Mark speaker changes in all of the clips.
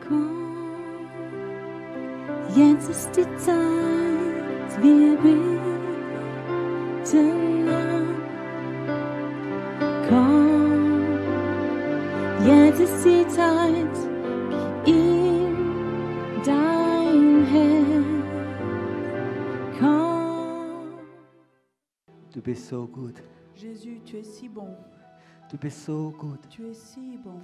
Speaker 1: Komm, jetzt ist die Zeit, wir beten an. Komm, jetzt ist die Zeit, gib ihm dein Herz. Komm.
Speaker 2: Du bist so gut.
Speaker 3: Jésus, tu es si bon,
Speaker 2: Du bist so gut.
Speaker 3: tu es si bon,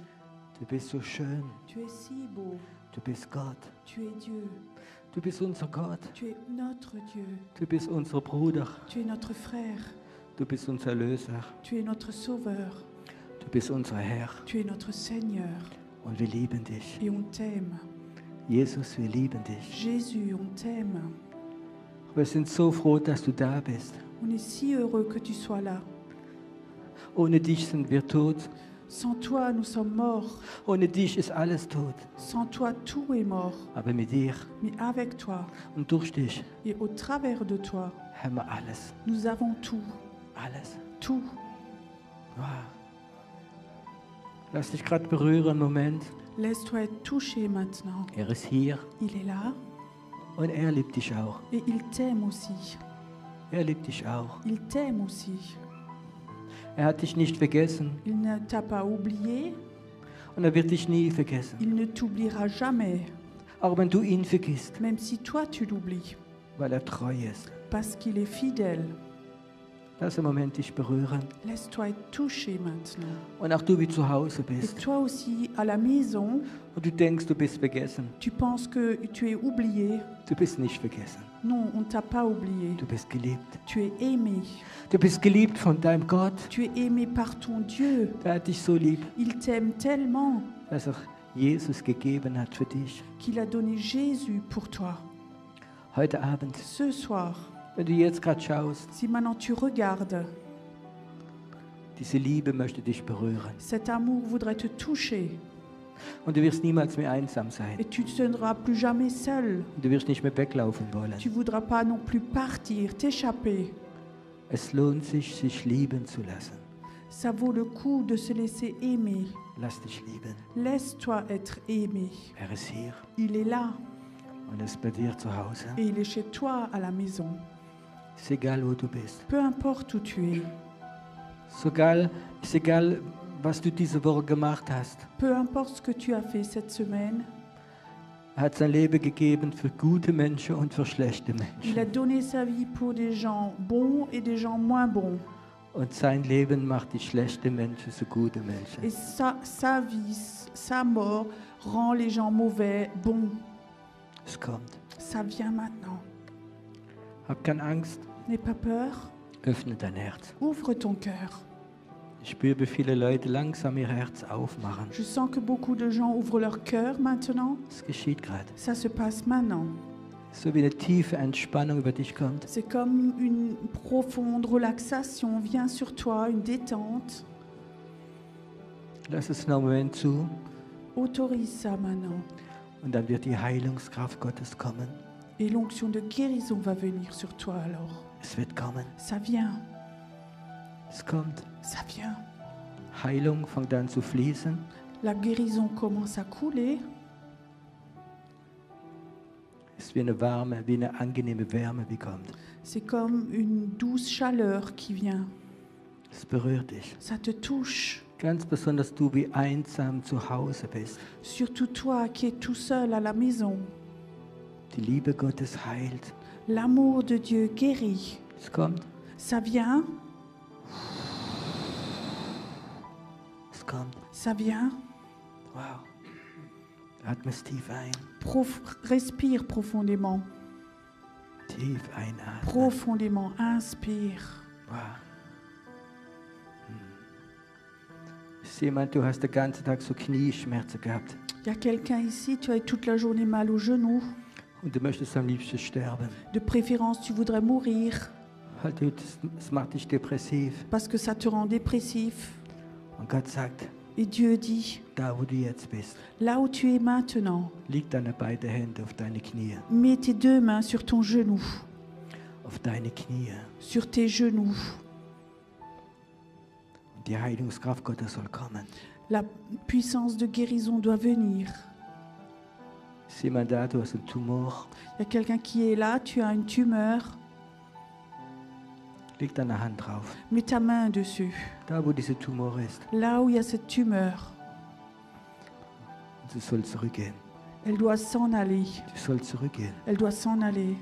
Speaker 2: Du bist so schön.
Speaker 3: tu es si beau,
Speaker 2: Du bist Gott.
Speaker 3: tu es Dieu,
Speaker 2: Du bist unser Gott.
Speaker 3: tu es notre Dieu,
Speaker 2: Du bist unser Bruder.
Speaker 3: tu es notre frère,
Speaker 2: Du bist unser Erlöser.
Speaker 3: tu es notre sauveur,
Speaker 2: Du bist unser Herr.
Speaker 3: tu es notre Seigneur
Speaker 2: Und wir lieben dich.
Speaker 3: et on t'aime.
Speaker 2: Jesus, wir lieben dich.
Speaker 3: Jésus, on t'aime.
Speaker 2: Wir sind so froh, dass du da bist.
Speaker 3: On est si heureux que tu sois là.
Speaker 2: Ohne dich sind wir tot.
Speaker 3: Sans toi, nous sommes morts.
Speaker 2: Ohne dich ist alles tot.
Speaker 3: Sans toi, tout est mort.
Speaker 2: Aber mit dir
Speaker 3: Mais avec toi
Speaker 2: und durch dich
Speaker 3: et au travers de toi,
Speaker 2: haben wir alles.
Speaker 3: nous avons tout.
Speaker 2: Alles.
Speaker 3: Tout.
Speaker 2: Wow. Lass dich gerade berühren, einen Moment.
Speaker 3: Laisse-toi être touché maintenant.
Speaker 2: Er ist hier
Speaker 3: Il est là
Speaker 2: und er liebt dich auch.
Speaker 3: et il t'aime aussi.
Speaker 2: Er liebt dich auch.
Speaker 3: Il t'aime aussi.
Speaker 2: Er hat dich nicht vergessen
Speaker 3: Il ne t'a pas oublié.
Speaker 2: und er wird dich nie vergessen.
Speaker 3: Il ne t'oubliera jamais.
Speaker 2: Auch wenn du ihn vergisst,
Speaker 3: Même si toi, tu l'oublies.
Speaker 2: weil er treu ist.
Speaker 3: Parce qu'il est fidèle.
Speaker 2: Lass einen Moment dich berühren.
Speaker 3: Laisse-toi être touché maintenant.
Speaker 2: Und auch du wie zu Hause
Speaker 3: Et
Speaker 2: bist
Speaker 3: toi aussi, à la maison,
Speaker 2: und du denkst, du bist vergessen.
Speaker 3: tu penses que tu es oublié.
Speaker 2: Du bist nicht vergessen.
Speaker 3: Non, on ne t'a pas oublié.
Speaker 2: Du bist geliebt.
Speaker 3: Tu es aimé.
Speaker 2: Du bist geliebt von deinem Gott.
Speaker 3: Tu es aimé par ton Dieu.
Speaker 2: Der hat dich so lieb,
Speaker 3: Il t'aime tellement
Speaker 2: dass er Jesus gegeben hat für dich.
Speaker 3: qu'il a donné Jésus pour toi.
Speaker 2: Heute Abend,
Speaker 3: Ce soir,
Speaker 2: wenn du jetzt gerade schaust,
Speaker 3: si maintenant tu regardes,
Speaker 2: diese Liebe möchte dich berühren.
Speaker 3: cet amour voudrait te toucher
Speaker 2: Und du wirst niemals mehr einsam sein.
Speaker 3: et tu ne seras plus jamais seul.
Speaker 2: Und du wirst nicht mehr weglaufen wollen.
Speaker 3: Tu ne voudras pas non plus partir, t'échapper.
Speaker 2: Es lohnt sich, sich lieben zu lassen.
Speaker 3: Ça vaut le coup de se laisser aimer.
Speaker 2: Lass dich lieben.
Speaker 3: Laisse-toi être aimé.
Speaker 2: Er ist hier
Speaker 3: Il est là
Speaker 2: und er ist bei dir zu Hause.
Speaker 3: et il est chez toi à la maison.
Speaker 2: Ist egal, wo du bist.
Speaker 3: Peu importe où tu es,
Speaker 2: Ist egal, was du diese Woche gemacht hast.
Speaker 3: peu importe ce que tu as fait cette semaine,
Speaker 2: Er hat sein Leben gegeben für gute Menschen und für schlechte
Speaker 3: il a
Speaker 2: Menschen.
Speaker 3: donné sa vie pour des gens bons et des gens moins bons.
Speaker 2: Und sein Leben macht die schlechten Menschen zu guten Menschen.
Speaker 3: Et sa vie, sa mort rend les gens mauvais bons.
Speaker 2: Es kommt.
Speaker 3: Ça vient maintenant.
Speaker 2: Hab keine Angst.
Speaker 3: N'aie pas peur.
Speaker 2: Öffne dein Herz.
Speaker 3: Ouvre ton cœur.
Speaker 2: Ich spüre, wie viele Leute langsam ihr Herz aufmachen.
Speaker 3: Je sens que beaucoup de gens ouvrent leur cœur maintenant.
Speaker 2: Es geschieht gerade.
Speaker 3: Ça se passe maintenant.
Speaker 2: So wie eine tiefe Entspannung über dich kommt.
Speaker 3: C'est comme une profonde relaxation vient sur toi, une détente.
Speaker 2: Lass es noch einen Moment zu
Speaker 3: Autorise ça maintenant.
Speaker 2: und dann wird die Heilungskraft Gottes kommen.
Speaker 3: Et l'onction de guérison va venir sur toi alors.
Speaker 2: Es wird kommen.
Speaker 3: Ça vient,
Speaker 2: Es kommt.
Speaker 3: ça vient.
Speaker 2: Heilung fängt an zu fließen.
Speaker 3: La guérison commence à couler.
Speaker 2: Es ist wie eine angenehme Wärme, die kommt.
Speaker 3: C'est comme une douce chaleur qui vient.
Speaker 2: Es berührt dich.
Speaker 3: Ça te touche.
Speaker 2: Ganz besonders du, wie einsam zu Hause bist.
Speaker 3: Surtout toi qui es tout seul à la maison.
Speaker 2: Die Liebe Gottes heilt.
Speaker 3: L'amour de Dieu guérit.
Speaker 2: Es kommt.
Speaker 3: Ça vient,
Speaker 2: Es kommt.
Speaker 3: ça vient.
Speaker 2: Wow. Atme es tief ein.
Speaker 3: Respire profondément.
Speaker 2: Tief einatmen.
Speaker 3: Profondément. Inspire.
Speaker 2: Wow. Ist jemand, du hast den ganzen Tag so Knieschmerzen gehabt
Speaker 3: Il y a quelqu'un ici, tu as toute la journée mal au genou.
Speaker 2: und du möchtest am liebsten sterben.
Speaker 3: De préférence, tu voudrais mourir
Speaker 2: Halt, es macht dich depressiv.
Speaker 3: parce que ça te rend dépressif.
Speaker 2: Und Gott sagt,
Speaker 3: Et Dieu dit,
Speaker 2: da wo du jetzt bist,
Speaker 3: là où tu es maintenant,
Speaker 2: leg deine beiden Hände auf deine Knie.
Speaker 3: mets tes deux mains sur ton genou,
Speaker 2: Auf deine Knie.
Speaker 3: sur tes genoux.
Speaker 2: Und die Heilungskraft Gottes soll kommen.
Speaker 3: La puissance de guérison doit venir.
Speaker 2: Ist jemand da, du hast einen Tumor?
Speaker 3: Il y a quelqu'un qui est là, tu as une tumeur.
Speaker 2: Leg deine Hand drauf.
Speaker 3: Mets ta main dessus.
Speaker 2: Da, wo dieser Tumor ist.
Speaker 3: Là où il y a cette tumeur,
Speaker 2: Und sie soll zurückgehen.
Speaker 3: elle doit s'en aller.
Speaker 2: Sie soll zurückgehen.
Speaker 3: Elle doit s'en aller.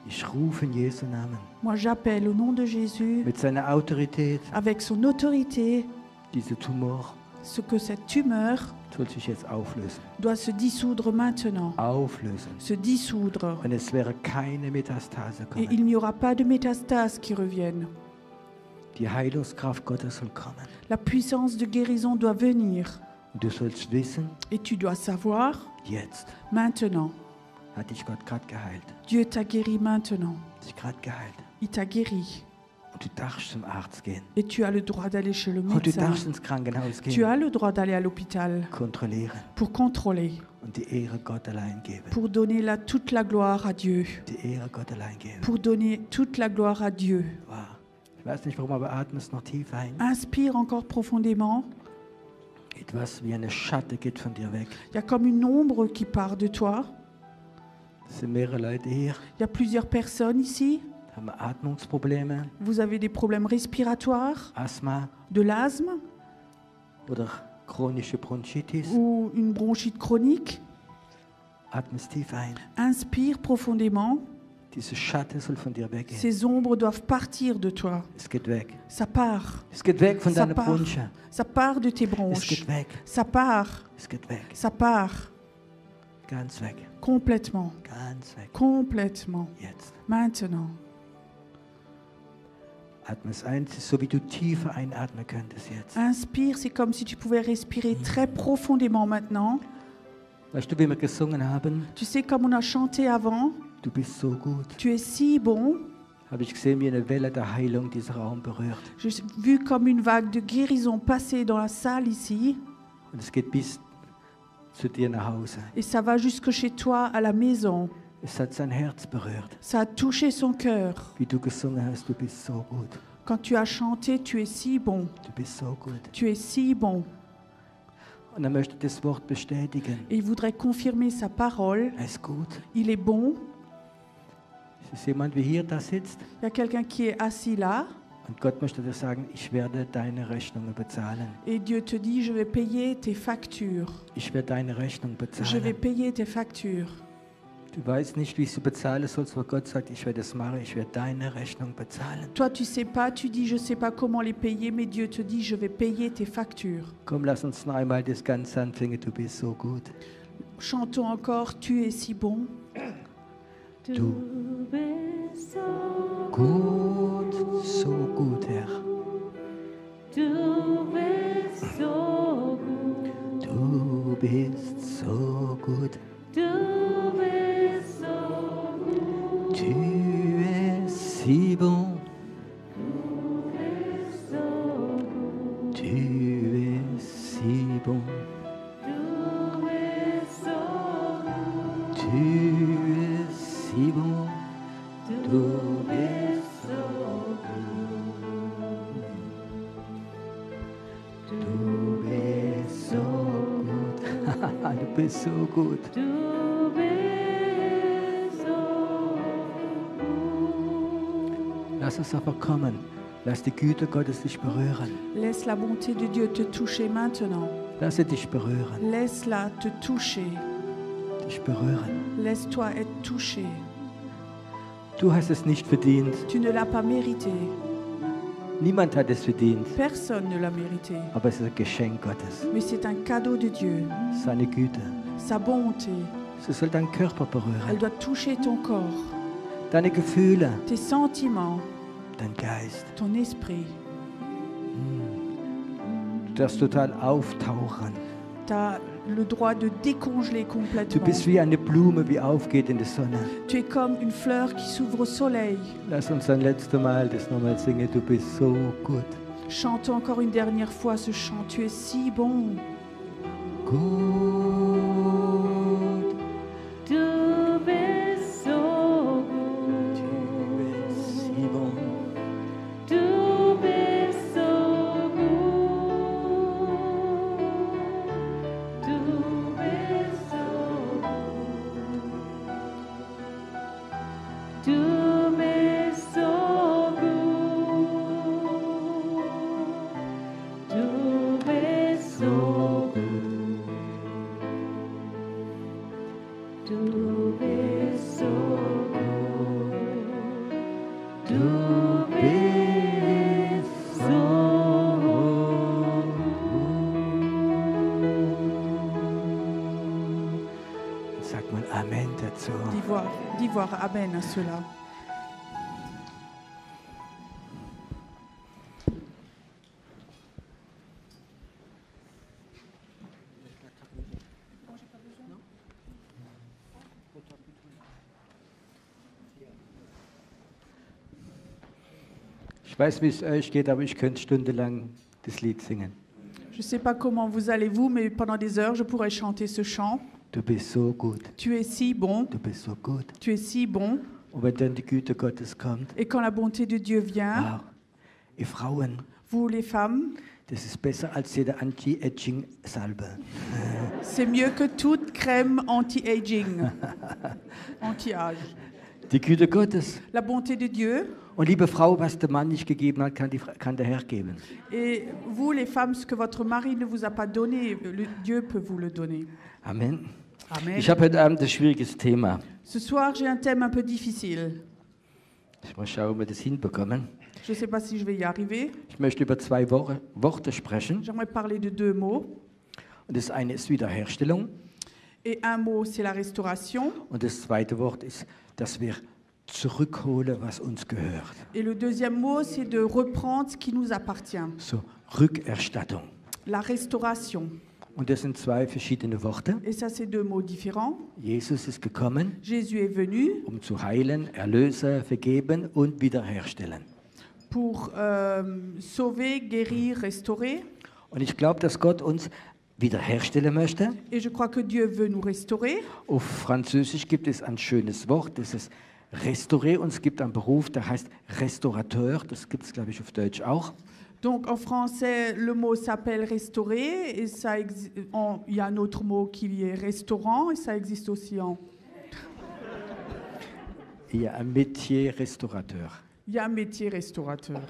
Speaker 2: Ich rufe in Jesu Namen.
Speaker 3: Moi, j'appelle au nom de Jésus,
Speaker 2: Mit seiner Autorität,
Speaker 3: avec son autorité,
Speaker 2: dieser Tumor
Speaker 3: ce que cette tumeur
Speaker 2: soll sich jetzt auflösen.
Speaker 3: doit se dissoudre maintenant.
Speaker 2: Auflösen.
Speaker 3: Se dissoudre.
Speaker 2: Und es wäre keine Metastase
Speaker 3: Et
Speaker 2: kommen.
Speaker 3: il n'y aura pas de métastases qui reviennent.
Speaker 2: Die Heilungskraft Gottes soll kommen.
Speaker 3: La puissance de guérison doit venir.
Speaker 2: Und du sollst wissen,
Speaker 3: Et tu dois savoir,
Speaker 2: jetzt
Speaker 3: maintenant,
Speaker 2: hat dich Gott gerade geheilt.
Speaker 3: Dieu t'a guéri maintenant.
Speaker 2: Dich gerade geheilt.
Speaker 3: Il t'a guéri.
Speaker 2: Und du darfst zum Arzt gehen.
Speaker 3: Et tu as le droit d'aller chez le
Speaker 2: Und du
Speaker 3: médecin.
Speaker 2: darfst ins Krankenhaus
Speaker 3: Tu
Speaker 2: gehen.
Speaker 3: as le droit d'aller à l'hôpital
Speaker 2: Kontrollieren
Speaker 3: pour contrôler,
Speaker 2: und die Ehre Gott allein geben.
Speaker 3: pour donner toute la gloire à Dieu.
Speaker 2: Die Ehre Gott allein geben.
Speaker 3: Pour donner toute la gloire à Dieu.
Speaker 2: Wow. Ich weiß nicht warum, aber atme es noch tief ein.
Speaker 3: Inspire encore profondément.
Speaker 2: Etwas wie eine Schatte geht von dir weg.
Speaker 3: Il y a comme une ombre qui part de toi.
Speaker 2: Es sind mehrere Leute hier,
Speaker 3: Il y a plusieurs personnes ici.
Speaker 2: haben Atmungsprobleme,
Speaker 3: Vous avez des problèmes respiratoires,
Speaker 2: Asthma
Speaker 3: de l'asthme
Speaker 2: oder chronische Bronchitis.
Speaker 3: ou une bronchite chronique.
Speaker 2: Atme es tief ein.
Speaker 3: Inspire profondément.
Speaker 2: Diese Schatte soll von dir weggehen.
Speaker 3: Ces ombres doivent partir de toi.
Speaker 2: Es geht weg.
Speaker 3: Ça part.
Speaker 2: Es geht weg von
Speaker 3: Ça
Speaker 2: deiner
Speaker 3: part.
Speaker 2: Bronche.
Speaker 3: Ça part de tes
Speaker 2: Es
Speaker 3: bronches.
Speaker 2: geht weg.
Speaker 3: Ça part.
Speaker 2: Es geht weg.
Speaker 3: Ça part.
Speaker 2: Ganz weg.
Speaker 3: Complètement.
Speaker 2: Ganz weg.
Speaker 3: Complètement.
Speaker 2: Jetzt.
Speaker 3: Maintenant.
Speaker 2: Atme es ein, so wie du tiefer einatmen könntest jetzt.
Speaker 3: Inspire, c'est comme si tu pouvais respirer très profondément maintenant.
Speaker 2: Weißt du, wie wir gesungen haben?
Speaker 3: Tu sais, comme on a chanté avant,
Speaker 2: Du bist so gut.
Speaker 3: tu es si bon.
Speaker 2: Habe ich gesehen, wie eine Welle der Heilung diesen Raum berührt.
Speaker 3: J'ai vu comme une vague de guérison passer dans la salle ici.
Speaker 2: Und es geht bis zu dir nach Hause.
Speaker 3: Et ça va jusque chez toi à la maison.
Speaker 2: Es hat sein Herz berührt.
Speaker 3: Ça a touché son cœur.
Speaker 2: Wie du gesungen hast, du bist so gut.
Speaker 3: Quand tu as chanté, tu es si bon.
Speaker 2: Du bist so gut.
Speaker 3: Tu es si bon.
Speaker 2: Und er möchte das Wort bestätigen.
Speaker 3: Et il voudrait confirmer sa parole.
Speaker 2: Er ist gut.
Speaker 3: Il est bon.
Speaker 2: Es ist jemand wie hier da sitzt.
Speaker 3: Il y a quelqu'un qui est assis là.
Speaker 2: Und Gott möchte dir sagen, ich werde deine Rechnungen bezahlen.
Speaker 3: Et Dieu te dit, je vais payer tes factures.
Speaker 2: Ich werde deine Rechnung
Speaker 3: Je vais
Speaker 2: bezahlen.
Speaker 3: payer tes factures.
Speaker 2: Du weißt nicht, wie du bezahlen sollst, aber Gott sagt, ich werde es machen, ich werde deine Rechnung bezahlen.
Speaker 3: Toi, tu sais pas, tu dis, je sais pas comment les payer, mais Dieu te dit, je vais payer tes factures.
Speaker 2: Komm, lass uns noch einmal das Ganze anfangen, du bist so gut.
Speaker 3: Chantons encore, tu es si bon.
Speaker 2: Du
Speaker 1: bist so
Speaker 2: gut, Herr.
Speaker 1: Du bist so gut.
Speaker 2: Du bist so gut.
Speaker 1: Du bist so gut.
Speaker 2: Tu es si bon.
Speaker 1: Du bist so gut.
Speaker 2: Tu es si bon.
Speaker 1: Du bist so gut.
Speaker 2: Tu es si bon. Du bist
Speaker 1: so
Speaker 2: Du bist so gut. Du bist so gut.
Speaker 1: Du bist so gut.
Speaker 2: Lass es aber kommen. Lass die Güte Gottes dich berühren.
Speaker 3: Laisse la bonté de Dieu te toucher maintenant.
Speaker 2: Lass sie dich berühren.
Speaker 3: Laisse-la te toucher.
Speaker 2: Dich berühren.
Speaker 3: Laisse-toi être touché.
Speaker 2: Du hast es nicht verdient.
Speaker 3: Tu ne l'as pas mérité.
Speaker 2: Niemand hat es verdient.
Speaker 3: Personne ne l'a mérité.
Speaker 2: Aber es ist ein Geschenk Gottes.
Speaker 3: Mais c'est un cadeau de Dieu.
Speaker 2: Seine Güte.
Speaker 3: Sa bonté,
Speaker 2: Sie soll deinen Körper
Speaker 3: elle
Speaker 2: berühren.
Speaker 3: doit toucher ton corps,
Speaker 2: Deine Gefühle.
Speaker 3: tes sentiments,
Speaker 2: Dein Geist.
Speaker 3: ton esprit.
Speaker 2: Du darfst total auftauchen.
Speaker 3: Tu as le droit de décongeler
Speaker 2: Du
Speaker 3: complètement.
Speaker 2: bist wie eine Blume, die aufgeht in die Sonne.
Speaker 3: Tu es comme une fleur qui s'ouvre au soleil.
Speaker 2: Lass uns ein letztes Mal das nochmal singen. Du bist so gut.
Speaker 3: Chante encore une dernière fois ce chant. Tu es si bon.
Speaker 2: Gut.
Speaker 1: Du bist so
Speaker 2: Du
Speaker 1: gut.
Speaker 2: bist si bon.
Speaker 1: Du bist so gut. Du bist so gut.
Speaker 3: dit voir Amen à cela.
Speaker 2: Ich weiß, wie es euch geht, aber ich könnte stundenlang das Lied singen.
Speaker 3: Je ne sais pas comment vous allez-vous, mais pendant des heures, je pourrais chanter ce chant.
Speaker 2: Du bist so gut,
Speaker 3: Tu es si bon,
Speaker 2: du bist so gut.
Speaker 3: tu es si bon.
Speaker 2: Und wenn dann die Güte Gottes kommt,
Speaker 3: Et quand la bonté de Dieu vient,
Speaker 2: wow, ihr Frauen,
Speaker 3: vous les femmes,
Speaker 2: das ist besser als jede Anti-Aging-Salbe.
Speaker 3: c'est mieux que toute crème anti-aging, anti-âge.
Speaker 2: Die Güte Gottes.
Speaker 3: La bonté de Dieu.
Speaker 2: Und liebe Frau, was der Mann nicht gegeben hat, kann der Herr geben.
Speaker 3: Et vous, les femmes, ce que votre mari ne vous a pas donné, Dieu peut vous le donner.
Speaker 2: Amen.
Speaker 3: Amen.
Speaker 2: Ich habe heute Abend ein schwieriges Thema.
Speaker 3: Ce soir, j'ai un thème un peu difficile.
Speaker 2: Ich muss schauen, ob wir das hinbekommen.
Speaker 3: Je ne sais pas si je vais y arriver.
Speaker 2: Ich möchte über zwei Worte sprechen.
Speaker 3: J'aimerais parler de deux mots.
Speaker 2: Und das eine ist Wiederherstellung.
Speaker 3: Et un mot, c'est la restauration.
Speaker 2: Und das zweite Wort ist, dass wir zurückholen, was uns gehört.
Speaker 3: Et le deuxième mot, c'est de reprendre ce qui nous appartient.
Speaker 2: So, Rückerstattung.
Speaker 3: La restauration.
Speaker 2: Und das sind zwei verschiedene Worte.
Speaker 3: Et ça, c'est deux mots différents.
Speaker 2: Jesus ist gekommen,
Speaker 3: Jésus est venu
Speaker 2: zu heilen, erlösen, vergeben und wiederherstellen.
Speaker 3: pour sauver, guérir, restaurer.
Speaker 2: Und ich glaube, dass Gott uns wiederherstellen möchte.
Speaker 3: Et je crois que Dieu veut nous restaurer.
Speaker 2: Auf Französisch gibt es ein schönes Wort, das ist restaurer. Und es gibt einen Beruf, der heißt Restaurateur. Das gibt es, glaube ich, auf Deutsch auch.
Speaker 3: Donc en français, le mot s'appelle restaurer. Et il y a un autre mot qui est restaurant. Et ça existe aussi en...
Speaker 2: Il y a un métier restaurateur.
Speaker 3: Il y a un métier restaurateur.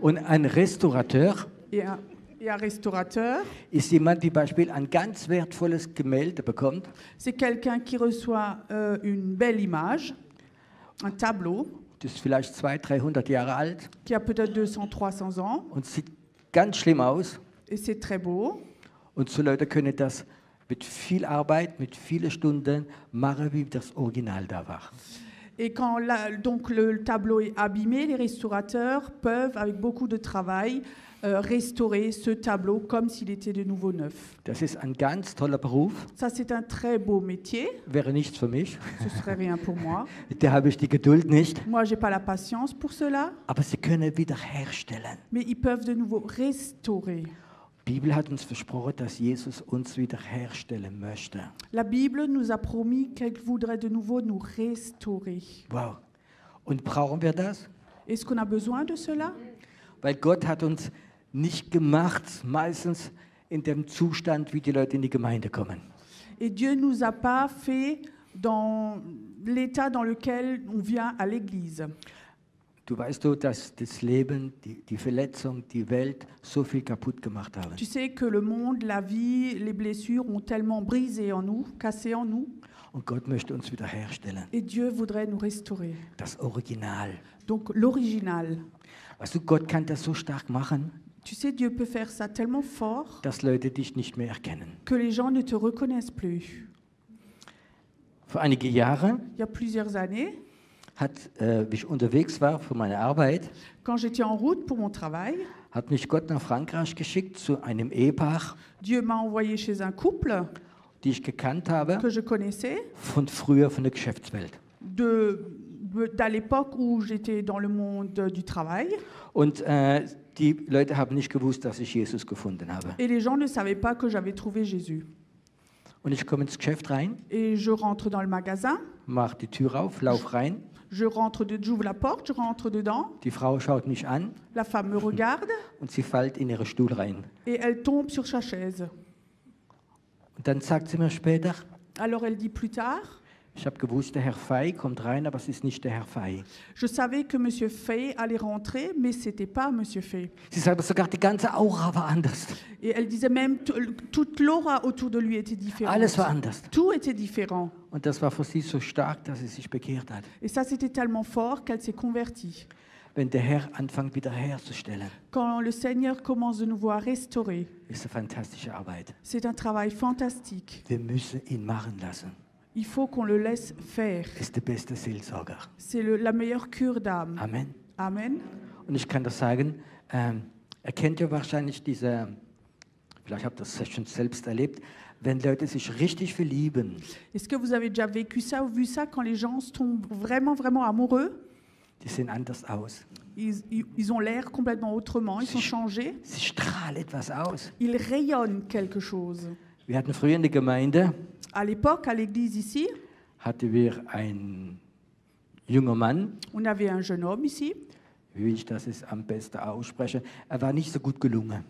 Speaker 2: Und ein Restaurateur
Speaker 3: Et un restaurateur,
Speaker 2: ist jemand, die Beispiel ein ganz wertvolles Gemälde bekommt.
Speaker 3: c'est quelqu'un qui reçoit une belle image, un tableau,
Speaker 2: Das ist vielleicht 200, 300 Jahre alt
Speaker 3: qui a peut-être 200, 300 ans.
Speaker 2: und sieht ganz schlimm aus.
Speaker 3: Et c'est très beau.
Speaker 2: Und so Leute können das mit viel Arbeit, mit vielen Stunden machen, wie das Original da war.
Speaker 3: Et quand donc le tableau est abîmé, les restaurateurs peuvent, avec beaucoup de travail, restaurer ce tableau comme s'il était de nouveau neuf.
Speaker 2: Das ist ein ganz toller Beruf.
Speaker 3: Ça, c'est un très beau métier.
Speaker 2: Wäre nichts für mich.
Speaker 3: Ce serait rien pour moi.
Speaker 2: Da habe ich die Geduld nicht.
Speaker 3: Moi, j'ai pas la patience pour cela.
Speaker 2: Aber sie können wiederherstellen.
Speaker 3: Mais ils peuvent de nouveau restaurer.
Speaker 2: Die Bibel hat uns versprochen, dass Jesus uns wiederherstellen möchte.
Speaker 3: La Bible nous a promis qu'elle voudrait de nouveau nous restaurer.
Speaker 2: Wow. Und brauchen wir das?
Speaker 3: Est-ce qu'on a besoin de cela?
Speaker 2: Weil Gott hat uns nicht gemacht, meistens in dem Zustand, wie die Leute in die Gemeinde kommen.
Speaker 3: Et Dieu ne nous a pas fait dans l'état dans lequel on vient à l'église.
Speaker 2: Du weißt du, dass das Leben, die Verletzung, die Welt so viel kaputt gemacht haben.
Speaker 3: Tu sais que le monde, la vie, les blessures ont tellement brisé en nous, cassé en nous,
Speaker 2: Und Gott möchte uns wiederherstellen.
Speaker 3: et Dieu voudrait nous restaurer.
Speaker 2: Das Original.
Speaker 3: Donc l'original.
Speaker 2: Weißt du, Gott kann das so stark machen,
Speaker 3: Tu sais, Dieu peut faire ça tellement fort
Speaker 2: dass Leute dich nicht mehr erkennen.
Speaker 3: que les gens ne te reconnaissent plus.
Speaker 2: Vor einige Jahre
Speaker 3: Il y a plusieurs années,
Speaker 2: wie ich unterwegs war für meine Arbeit,
Speaker 3: quand j'étais en route pour mon travail,
Speaker 2: hat mich Gott nach Frankreich geschickt zu einem Ehepaar,
Speaker 3: Dieu m'a envoyé chez un couple
Speaker 2: die ich gekannt habe,
Speaker 3: que je connaissais
Speaker 2: von früher von der Geschäftswelt.
Speaker 3: d'à l'époque où j'étais dans le monde du travail.
Speaker 2: Und die Leute haben nicht gewusst, dass ich Jesus gefunden habe.
Speaker 3: Et les gens ne savaient pas que j'avais trouvé Jésus.
Speaker 2: Und ich komme ins Geschäft rein,
Speaker 3: Et je rentre dans le magasin,
Speaker 2: mache die Tür auf, lauf rein.
Speaker 3: j'ouvre la porte, je rentre dedans,
Speaker 2: Die Frau schaut mich an
Speaker 3: la femme me regarde
Speaker 2: und sie fällt in ihren Stuhl rein.
Speaker 3: et elle tombe sur sa chaise.
Speaker 2: Und dann sagt sie mir später,
Speaker 3: Alors elle dit plus tard,
Speaker 2: ich habe gewusst, der Herr Fey kommt rein, aber es ist nicht der Herr Fey.
Speaker 3: je savais que Monsieur Fay allait rentrer, mais c'était pas Monsieur Fay.
Speaker 2: Sie sagt, sogar die ganze Aura war anders.
Speaker 3: Et elle disait même toute l'aura autour de lui était différente.
Speaker 2: Alles war anders.
Speaker 3: Tout était différent.
Speaker 2: Und das war für sie so stark, dass sie sich bekehrt hat.
Speaker 3: Et ça, c'était tellement fort qu'elle s'est convertie.
Speaker 2: Wenn der Herr anfängt, wiederherzustellen,
Speaker 3: Quand le Seigneur commence de nouveau à restaurer,
Speaker 2: ist eine fantastische Arbeit.
Speaker 3: c'est un travail fantastique.
Speaker 2: Wir müssen ihn machen lassen.
Speaker 3: Il faut qu'on le laisse faire.
Speaker 2: ist der beste Seelsorger.
Speaker 3: C'est la meilleure cure d'âme.
Speaker 2: Amen.
Speaker 3: Amen.
Speaker 2: Und ich kann das sagen, er kennt ja wahrscheinlich diese, vielleicht habt ihr das schon selbst erlebt, wenn Leute sich richtig verlieben,
Speaker 3: Est-ce que vous avez déjà vécu ça ou vu ça quand les gens se tombent vraiment, vraiment amoureux?
Speaker 2: die sehen anders aus.
Speaker 3: Ils ont l'air complètement autrement, ils sont changés.
Speaker 2: Sie strahlen etwas aus.
Speaker 3: Ils rayonnent quelque chose.
Speaker 2: Wir hatten früher in der Gemeinde,
Speaker 3: À l'époque, à l'église ici,
Speaker 2: hatten wir einen junger Mann,
Speaker 3: on avait un jeune homme ici.
Speaker 2: wie ich das jetzt am besten ausspreche, er war nicht so gut gelungen.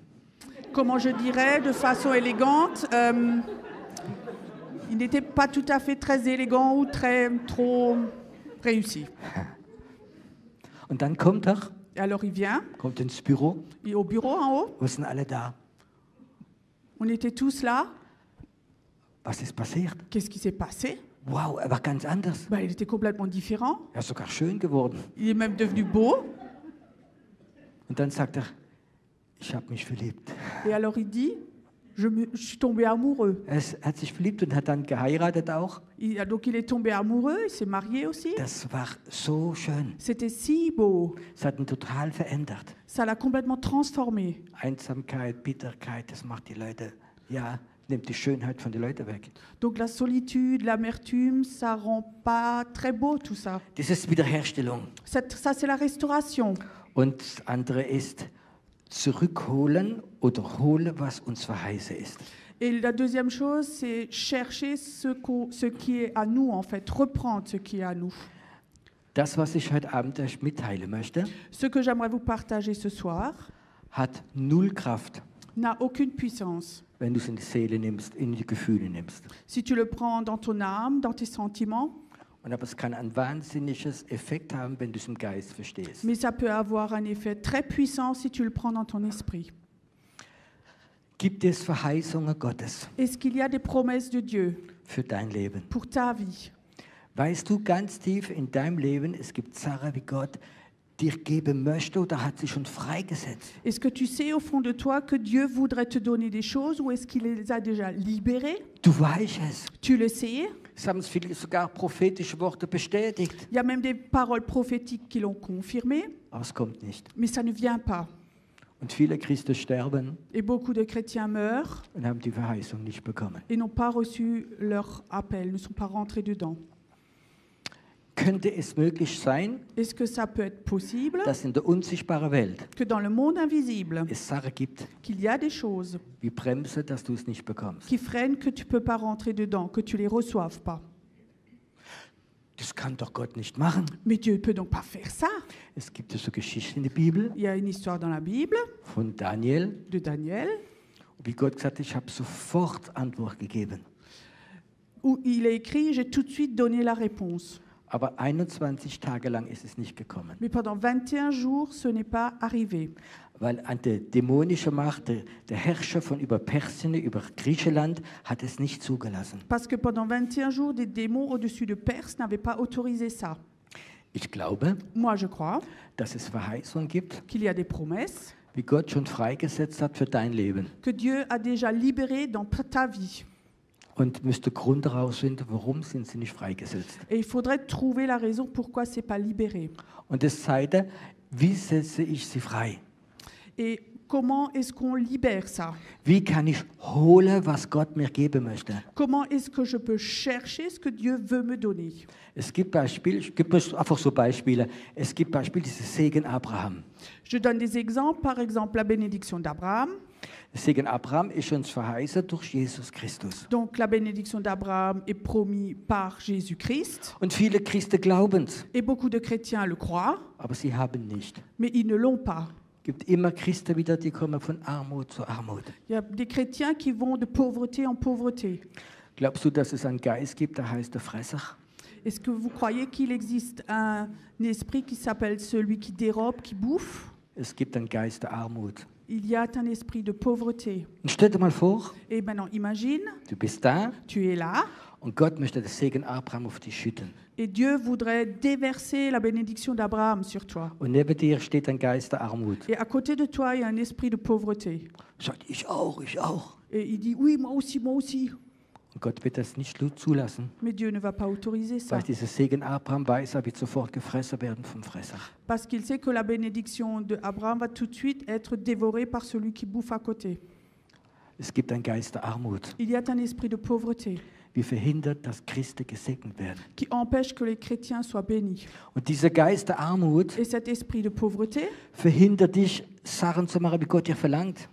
Speaker 3: Comment je dirais, de façon élégante, il n'était pas tout à fait très élégant ou trop réussi.
Speaker 2: Und dann kommt er,
Speaker 3: Et alors il vient,
Speaker 2: kommt ins Büro,
Speaker 3: au bureau en haut,
Speaker 2: wo sind alle da?
Speaker 3: on était tous là.
Speaker 2: Was ist passiert?
Speaker 3: Qu'est-ce qui s'est passé?
Speaker 2: Wow, er war ganz anders.
Speaker 3: Ben, il était complètement différent.
Speaker 2: Er ist sogar schön geworden.
Speaker 3: Il est même devenu beau.
Speaker 2: Und dann sagt er, ich habe mich verliebt.
Speaker 3: Et alors il dit, je suis tombé amoureux.
Speaker 2: Hat sich verliebt und hat dann geheiratet auch.
Speaker 3: Donc il est tombé amoureux, il s'est marié aussi.
Speaker 2: Das war so schön.
Speaker 3: C'était si beau.
Speaker 2: Es hat ihn total verändert.
Speaker 3: Ça l'a complètement transformé.
Speaker 2: Einsamkeit, Bitterkeit, das macht die Leute, ja, nimmt die Schönheit von den Leuten weg.
Speaker 3: Donc la solitude, l'amertume, ça rend pas très beau tout ça.
Speaker 2: Das ist Wiederherstellung.
Speaker 3: Ça c'est la restauration.
Speaker 2: Und das andere ist zurückholen oder holen, was uns verheißen ist.
Speaker 3: Et la deuxième chose, c'est chercher ce qui est à nous, en fait, reprendre ce qui est à nous.
Speaker 2: Das, was ich heute Abend euch mitteilen möchte,
Speaker 3: Ce que j'aimerais vous partager ce soir
Speaker 2: hat null Kraft,
Speaker 3: n'a aucune puissance.
Speaker 2: wenn du es in die Seele nimmst, in die Gefühle nimmst.
Speaker 3: Si tu le prends dans ton âme, dans tes sentiments,
Speaker 2: Und aber es kann ein wahnsinniges Effekt haben, wenn du es im Geist verstehst.
Speaker 3: mais ça peut avoir un effet très puissant si tu le prends dans ton esprit.
Speaker 2: Gibt es Verheißungen Gottes
Speaker 3: Est-ce qu'il y a des promesses de Dieu
Speaker 2: für dein Leben?
Speaker 3: pour ta vie?
Speaker 2: Weißt du ganz tief in deinem Leben, es gibt Sachen, wie Gott dir geben möchte oder hat sie schon freigesetzt?
Speaker 3: Est-ce que tu sais au fond de toi que Dieu voudrait te donner des choses ou est-ce qu'il les a déjà libérées?
Speaker 2: Du weißt es.
Speaker 3: Tu le sais.
Speaker 2: Es haben es viele sogar prophetische Worte bestätigt,
Speaker 3: Il y a même des paroles prophétiques qui l'ont confirmé,
Speaker 2: aber es kommt nicht.
Speaker 3: mais ça ne vient pas.
Speaker 2: Und viele Christen sterben
Speaker 3: Et beaucoup de chrétiens meurent
Speaker 2: und haben die Verheißung nicht bekommen.
Speaker 3: et n'ont pas reçu leur appel, ne sont pas rentrés dedans.
Speaker 2: Könnte es möglich sein,
Speaker 3: Est-ce que ça peut être possible
Speaker 2: dass in der unsichtbaren Welt
Speaker 3: que dans le monde invisible,
Speaker 2: es Sachen gibt,
Speaker 3: qu'il y a des choses
Speaker 2: wie Bremse, dass du es nicht bekommst?
Speaker 3: qui freinent que tu ne peux pas rentrer dedans, que tu ne les reçoives pas?
Speaker 2: Das kann doch Gott nicht machen.
Speaker 3: Mais Dieu ne peut donc pas faire ça.
Speaker 2: Es gibt so Geschichten in der Bibel
Speaker 3: Il y a une histoire dans la Bible
Speaker 2: von Daniel,
Speaker 3: de Daniel
Speaker 2: wie Gott gesagt hat, ich habe sofort Antwort gegeben.
Speaker 3: où il est écrit « J'ai tout de suite donné la réponse
Speaker 2: Aber 21 Tage lang ist es nicht gekommen, ».
Speaker 3: Mais pendant 21 jours, ce n'est pas arrivé.
Speaker 2: weil an der dämonische Macht, der Herrscher von über Persien, über Griechenland, hat es nicht zugelassen.
Speaker 3: Parce que pendant 21 jours, des démons au-dessus de Perse n'avaient pas autorisé ça.
Speaker 2: Ich glaube,
Speaker 3: Moi, je crois
Speaker 2: dass es Verheißungen gibt,
Speaker 3: qu'il y a des promesses
Speaker 2: wie Gott schon freigesetzt hat für dein Leben.
Speaker 3: que Dieu a déjà libérées dans ta vie.
Speaker 2: Und müsste Grund herausfinden, warum sind sie nicht freigesetzt.
Speaker 3: Et il faudrait trouver la raison pourquoi ce n'est pas libéré.
Speaker 2: Und das Zweite, wie setze ich sie frei?
Speaker 3: Et comment est-ce qu'on libère ça?
Speaker 2: Wie kann ich holen, was Gott mir geben möchte?
Speaker 3: Comment est-ce que je peux chercher ce que Dieu veut me donner?
Speaker 2: Es gibt Beispiele, ich gebe euch einfach so Beispiele. Es gibt Beispiele, dieses Segen Abraham.
Speaker 3: Je donne des exemples, par exemple la bénédiction d'Abraham.
Speaker 2: Der Segen Abraham ist uns verheißen durch Jesus Christus.
Speaker 3: Donc la bénédiction d'Abraham est promise par Jésus-Christ.
Speaker 2: Und viele Christen glauben es,
Speaker 3: Et beaucoup de chrétiens le croient,
Speaker 2: aber sie haben nicht.
Speaker 3: mais ils ne l'ont pas.
Speaker 2: Es gibt immer Christen wieder, die kommen von Armut zu Armut.
Speaker 3: Il y a des chrétiens qui vont de pauvreté en pauvreté.
Speaker 2: Glaubst du, dass es einen Geist gibt, der heißt der Fresser?
Speaker 3: Est-ce que vous croyez qu'il existe un esprit qui s'appelle celui qui dérobe, qui bouffe?
Speaker 2: Es gibt einen Geist der Armut.
Speaker 3: Il y a un esprit de pauvreté.
Speaker 2: Und stell dir mal vor,
Speaker 3: Et maintenant, imagine,
Speaker 2: du bist da
Speaker 3: tu es là,
Speaker 2: und Gott möchte das Segen Abraham auf dich schütten.
Speaker 3: et Dieu voudrait déverser la bénédiction d'Abraham sur toi.
Speaker 2: Und neben dir steht ein Geist der Armut.
Speaker 3: Et à côté de toi, il y a un esprit de pauvreté.
Speaker 2: Sagt, ich auch, ich auch.
Speaker 3: Et il dit, oui, moi aussi, moi aussi.
Speaker 2: Und Gott wird das nicht zulassen,
Speaker 3: Mais Dieu ne va pas autoriser ça.
Speaker 2: weil dieser Segen Abraham weiß, er wird sofort gefressen werden vom Fresser.
Speaker 3: Parce qu'il sait que la bénédiction d'Abraham va tout de suite être dévorée par celui qui bouffe à côté.
Speaker 2: Es gibt einen Geist der Armut,
Speaker 3: Il y a un esprit de pauvreté
Speaker 2: wie verhindert, dass Christen gesegnet werden.
Speaker 3: qui empêche que les chrétiens soient bénis.
Speaker 2: Und dieser Geist der Armut
Speaker 3: Et cet esprit de pauvreté
Speaker 2: verhindert dich, Sachen zu machen, wie Gott dir verlangt,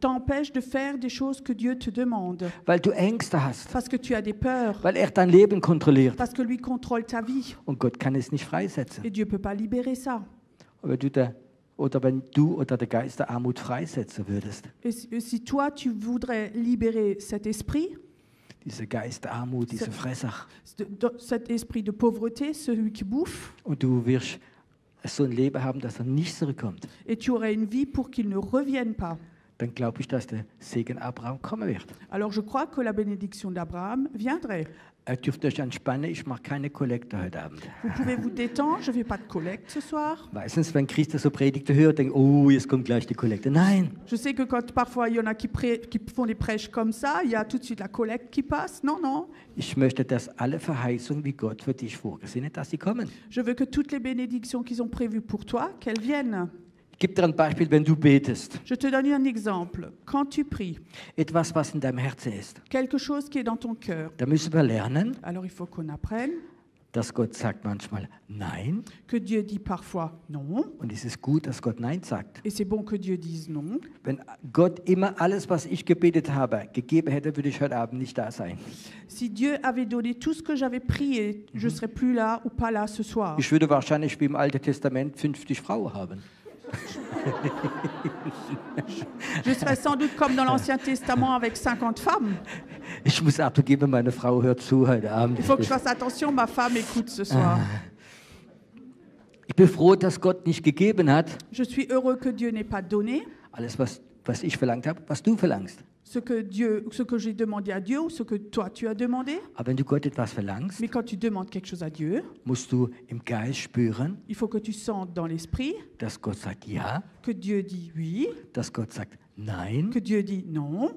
Speaker 3: t'empêche de faire des choses que Dieu te demande.
Speaker 2: weil du Ängste hast,
Speaker 3: Parce que tu as des peurs.
Speaker 2: weil er dein Leben kontrolliert.
Speaker 3: Parce que lui contrôle ta vie.
Speaker 2: Und Gott kann es nicht freisetzen.
Speaker 3: Et Dieu ne peut pas libérer ça.
Speaker 2: Aber wenn du oder der Geist der Armut freisetzen würdest,
Speaker 3: Si toi, tu voudrais libérer cet esprit,
Speaker 2: dieser Geist der Armut, dieser Fresser,
Speaker 3: cet esprit de pauvreté, celui qui bouffe,
Speaker 2: und du wirst so ein Leben haben, dass er nicht zurückkommt,
Speaker 3: et tu aurais une vie pour qu'il ne revienne pas.
Speaker 2: dann glaube ich, dass der Segen Abraham kommen wird.
Speaker 3: Alors je crois que la bénédiction d'Abraham viendrait.
Speaker 2: Ihr dürft euch entspannen, ich mache keine Kollekte heute Abend.
Speaker 3: Vous pouvez vous détendre, je ne fais pas de collecte ce soir.
Speaker 2: Meistens, wenn Christen so Predigten hören, denken, oh, jetzt kommt gleich die Kollekte. Nein,
Speaker 3: Je sais que quand parfois il y en a qui font des prêches comme ça, il y a tout de suite la collecte qui passe. Non, non.
Speaker 2: ich möchte, dass alle Verheißungen, wie Gott für dich vorgesehen hat, dass sie kommen.
Speaker 3: Je veux que toutes les bénédictions qu'ils ont prévues pour toi, qu'elles viennent.
Speaker 2: Ich gebe dir ein Beispiel, wenn du betest.
Speaker 3: Je te donne un exemple. Quand tu pries,
Speaker 2: Etwas, was in deinem Herzen ist.
Speaker 3: quelque chose qui est dans ton cœur,
Speaker 2: Da müssen wir lernen,
Speaker 3: alors il faut qu'on apprenne
Speaker 2: dass Gott sagt manchmal Nein.
Speaker 3: que Dieu dit parfois non,
Speaker 2: Und es ist gut, dass Gott Nein sagt.
Speaker 3: et c'est bon que Dieu dise non.
Speaker 2: Wenn Gott immer alles, was ich gebetet habe, gegeben hätte, würde ich heute Abend nicht da sein.
Speaker 3: Si Dieu avait donné tout ce que j'avais prié, je ne serais plus là ou pas là ce soir.
Speaker 2: Ich würde wahrscheinlich wie im Alten Testament 50 Frauen haben.
Speaker 3: Je serais sans doute comme dans l'Ancien Testament avec 50 femmes.
Speaker 2: Ich muss Achtung geben, meine Frau hört zu heute Abend.
Speaker 3: Il faut que je fasse attention, ma femme écoute ce soir.
Speaker 2: Ich bin froh, dass Gott nicht gegeben hat,
Speaker 3: Je suis heureux que Dieu n'ait pas donné
Speaker 2: alles, was ich verlangt habe, was du verlangst.
Speaker 3: ce que j'ai demandé à Dieu ou ce que toi tu as demandé.
Speaker 2: Aber wenn du Gott etwas verlangst,
Speaker 3: Mais quand tu demandes quelque chose à Dieu,
Speaker 2: musst du im Geist spüren,
Speaker 3: il faut que tu sentes dans l'esprit
Speaker 2: dass Gott sagt Ja,
Speaker 3: que Dieu dit oui,
Speaker 2: dass Gott sagt Nein
Speaker 3: que Dieu dit non,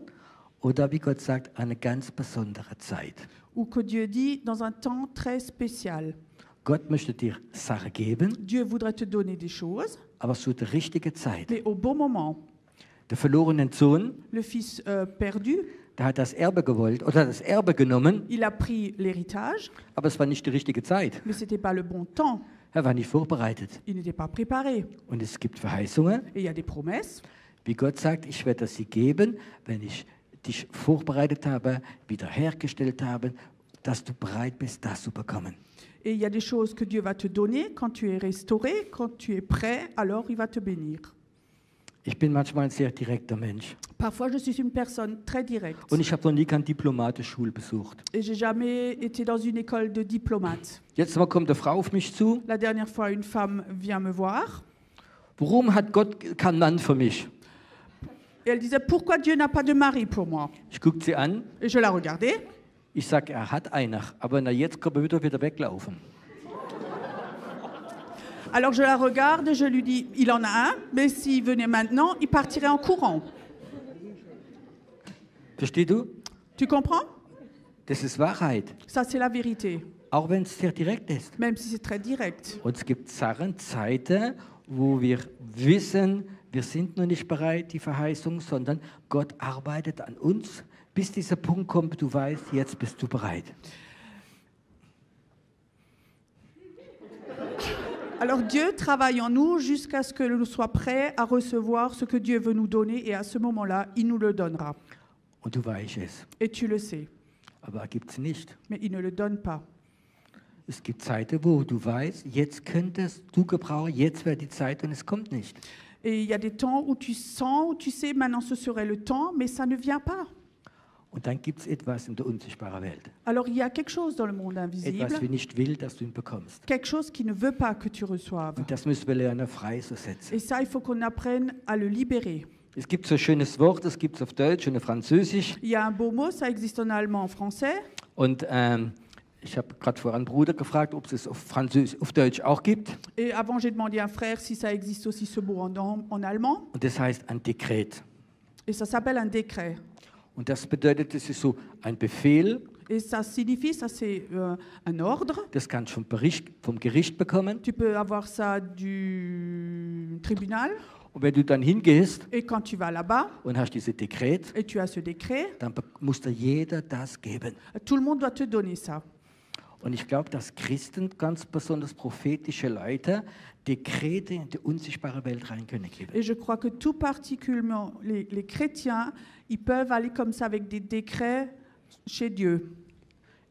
Speaker 2: oder wie Gott sagt, eine ganz besondere Zeit.
Speaker 3: ou que Dieu dit dans un temps très spécial.
Speaker 2: Gott möchte dir Sachen geben,
Speaker 3: Dieu voudrait te donner des choses,
Speaker 2: aber zu der richtigen Zeit.
Speaker 3: mais au bon moment.
Speaker 2: Der verlorene Sohn,
Speaker 3: Le fils perdu,
Speaker 2: der hat das Erbe gewollt oder das Erbe genommen,
Speaker 3: il a pris l'héritage,
Speaker 2: aber es war nicht die richtige Zeit.
Speaker 3: mais ce n'était pas le bon temps.
Speaker 2: Er war nicht vorbereitet.
Speaker 3: Il n'était pas préparé.
Speaker 2: Und es gibt Verheißungen,
Speaker 3: Et il y a des promesses.
Speaker 2: wie Gott sagt, ich werde sie geben, wenn ich dich vorbereitet habe, wiederhergestellt habe, dass du bereit bist, das zu bekommen.
Speaker 3: Et il y a des choses que Dieu va te donner quand tu es restauré, quand tu es prêt, alors il va te bénir.
Speaker 2: Ich bin manchmal ein sehr direkter Mensch.
Speaker 3: Parfois, je suis une personne très directe.
Speaker 2: Und ich habe noch nie keine Diplomatenschule besucht.
Speaker 3: Et j'ai jamais été dans une école de diplomate.
Speaker 2: Jetzt mal kommt eine Frau auf mich zu.
Speaker 3: La dernière fois, une femme vient me voir
Speaker 2: Warum hat Gott keinen Mann für mich?
Speaker 3: et elle disait pourquoi Dieu n'a pas de mari pour moi.
Speaker 2: Ich gucke sie an.
Speaker 3: Et je la regardais.
Speaker 2: Ich sage, er hat einer. Aber na, jetzt kommt er wieder weglaufen.
Speaker 3: Alors je la regarde et je lui dis il en a un, mais s'il venait maintenant, il partirait en courant.
Speaker 2: Verstehst du?
Speaker 3: Tu comprends?
Speaker 2: Das ist Wahrheit.
Speaker 3: Ça, c'est la vérité,
Speaker 2: Auch wenn es sehr direkt ist.
Speaker 3: même si c'est très direct.
Speaker 2: Und es gibt Sachen, Zeiten, wo wir wissen, wir sind noch nicht bereit, die Verheißung, sondern Gott arbeitet an uns, bis dieser Punkt kommt, du weißt, jetzt bist du bereit.
Speaker 3: Alors Dieu travaille en nous jusqu'à ce que nous soyons prêts à recevoir ce que Dieu veut nous donner et à ce moment-là, il nous le donnera.
Speaker 2: Und du weißt es.
Speaker 3: Et tu le sais,
Speaker 2: Aber er gibt es nicht.
Speaker 3: mais il ne le donne pas.
Speaker 2: Es gibt Zeiten, wo du weißt, jetzt könntest du gebrauchen, jetzt wäre die Zeit und es kommt nicht.
Speaker 3: Et il y a des temps où tu sens, où tu sais, maintenant ce serait le temps, mais ça ne vient pas.
Speaker 2: Und dann gibt es etwas in der unsichtbaren Welt.
Speaker 3: Alors il y a quelque chose dans le monde
Speaker 2: Etwas,
Speaker 3: invisible,
Speaker 2: wie nicht will, dass du ihn bekommst.
Speaker 3: quelque chose qui ne veut pas que tu reçoives.
Speaker 2: Und das müssen wir lernen, freizusetzen.
Speaker 3: Et ça, il faut qu'on apprenne à le libérer.
Speaker 2: Es gibt so ein schönes Wort, das gibt es auf Deutsch und auf Französisch.
Speaker 3: Il y a un beau mot, ça existe en allemand, en français.
Speaker 2: Und ich habe gerade vorher einen Bruder gefragt, ob es auf Deutsch auch gibt.
Speaker 3: Et avant, j'ai demandé à un frère si ça existe aussi ce mot en allemand.
Speaker 2: Und das heißt ein Dekret.
Speaker 3: Et ça s'appelle un décret.
Speaker 2: Und das bedeutet, das ist so ein Befehl,
Speaker 3: Et ça signifie, ça c'est un ordre.
Speaker 2: das kannst du vom Gericht bekommen.
Speaker 3: Tu peux avoir ça du tribunal.
Speaker 2: Und wenn du dann hingehst
Speaker 3: Et quand tu vas là-bas
Speaker 2: und hast dieses Dekret,
Speaker 3: et tu as ce décret,
Speaker 2: dann muss dir jeder das geben.
Speaker 3: tout le monde doit te donner ça.
Speaker 2: Und ich glaube, dass Christen, ganz besonders prophetische Leute, Dekrete in die unsichtbare Welt rein können geben.
Speaker 3: Et je crois que tout particulièrement les chrétiens, ils peuvent aller comme ça avec des décrets chez Dieu,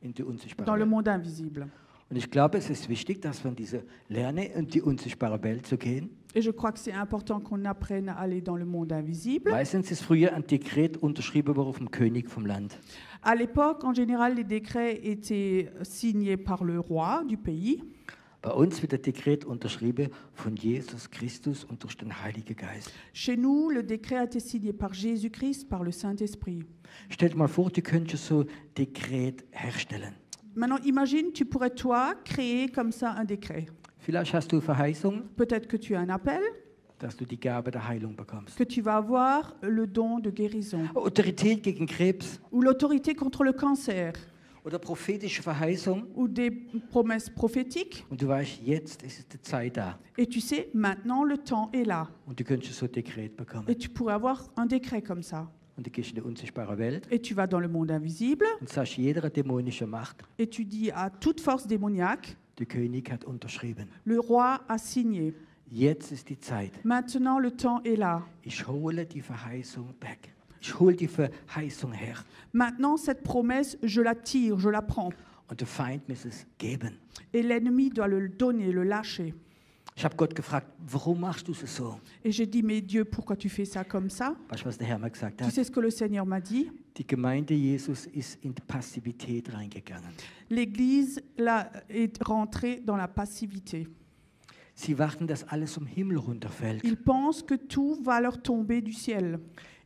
Speaker 2: In die unsichtbare
Speaker 3: dans le
Speaker 2: Welt.
Speaker 3: monde invisible.
Speaker 2: Und ich glaube, es ist wichtig, dass wir diese Lerne in die unsichtbare Welt zu gehen.
Speaker 3: Et je crois que c'est important qu'on apprenne à aller dans le monde invisible.
Speaker 2: Meistens ist früher ein Dekret unterschrieben worden vom König vom Land.
Speaker 3: À l'époque, en général, les décrets étaient signés par le roi du pays.
Speaker 2: Bei uns wird der Dekret unterschrieben von Jesus Christus und durch den Heiligen Geist.
Speaker 3: Chez nous, le décret a été signé par Jésus-Christ, par le Saint-Esprit.
Speaker 2: Stell dir mal vor, du könntest so Dekret herstellen.
Speaker 3: Maintenant, imagine, tu pourrais toi créer comme ça un décret.
Speaker 2: Vielleicht hast du Verheißung,
Speaker 3: Peut-être que tu as un appel,
Speaker 2: dass du die Gabe der Heilung bekommst.
Speaker 3: que tu vas avoir le don de guérison,
Speaker 2: Autorität gegen Krebs
Speaker 3: ou l'autorité contre le cancer,
Speaker 2: oder prophetische Verheißung.
Speaker 3: ou des promesses prophétiques.
Speaker 2: Und du weißt, jetzt ist die Zeit da.
Speaker 3: Et tu sais, maintenant, le temps est là.
Speaker 2: Und du könntest so ein Dekret bekommen.
Speaker 3: Et tu pourrais avoir un décret comme ça.
Speaker 2: Und du gehst in die unsichtbare Welt
Speaker 3: Et tu vas dans le monde invisible,
Speaker 2: und sagst jeder dämonischen Macht,
Speaker 3: et tu dis à toute force démoniaque,
Speaker 2: der König hat unterschrieben.
Speaker 3: le roi a signé.
Speaker 2: Jetzt ist die Zeit.
Speaker 3: Maintenant, le temps est là.
Speaker 2: Ich hole die Verheißung back. Ich hole die Verheißung her.
Speaker 3: Maintenant, cette promesse, je la tire, je la prends.
Speaker 2: Und der Feind muss es geben.
Speaker 3: Et l'ennemi doit le donner, le lâcher.
Speaker 2: Ich habe Gott gefragt, warum machst du es so?
Speaker 3: Et j'ai dit, mais Dieu, pourquoi tu fais ça comme ça?
Speaker 2: Weißt du, was der Herr mir gesagt
Speaker 3: Tu
Speaker 2: hat?
Speaker 3: sais ce que le Seigneur m'a dit?
Speaker 2: Die Gemeinde Jesus ist in die Passivität reingegangen.
Speaker 3: L'Église là, est rentrée dans la passivité.
Speaker 2: Sie warten, dass alles vom Himmel runterfällt.
Speaker 3: Ils pensent que tout va leur tomber du ciel.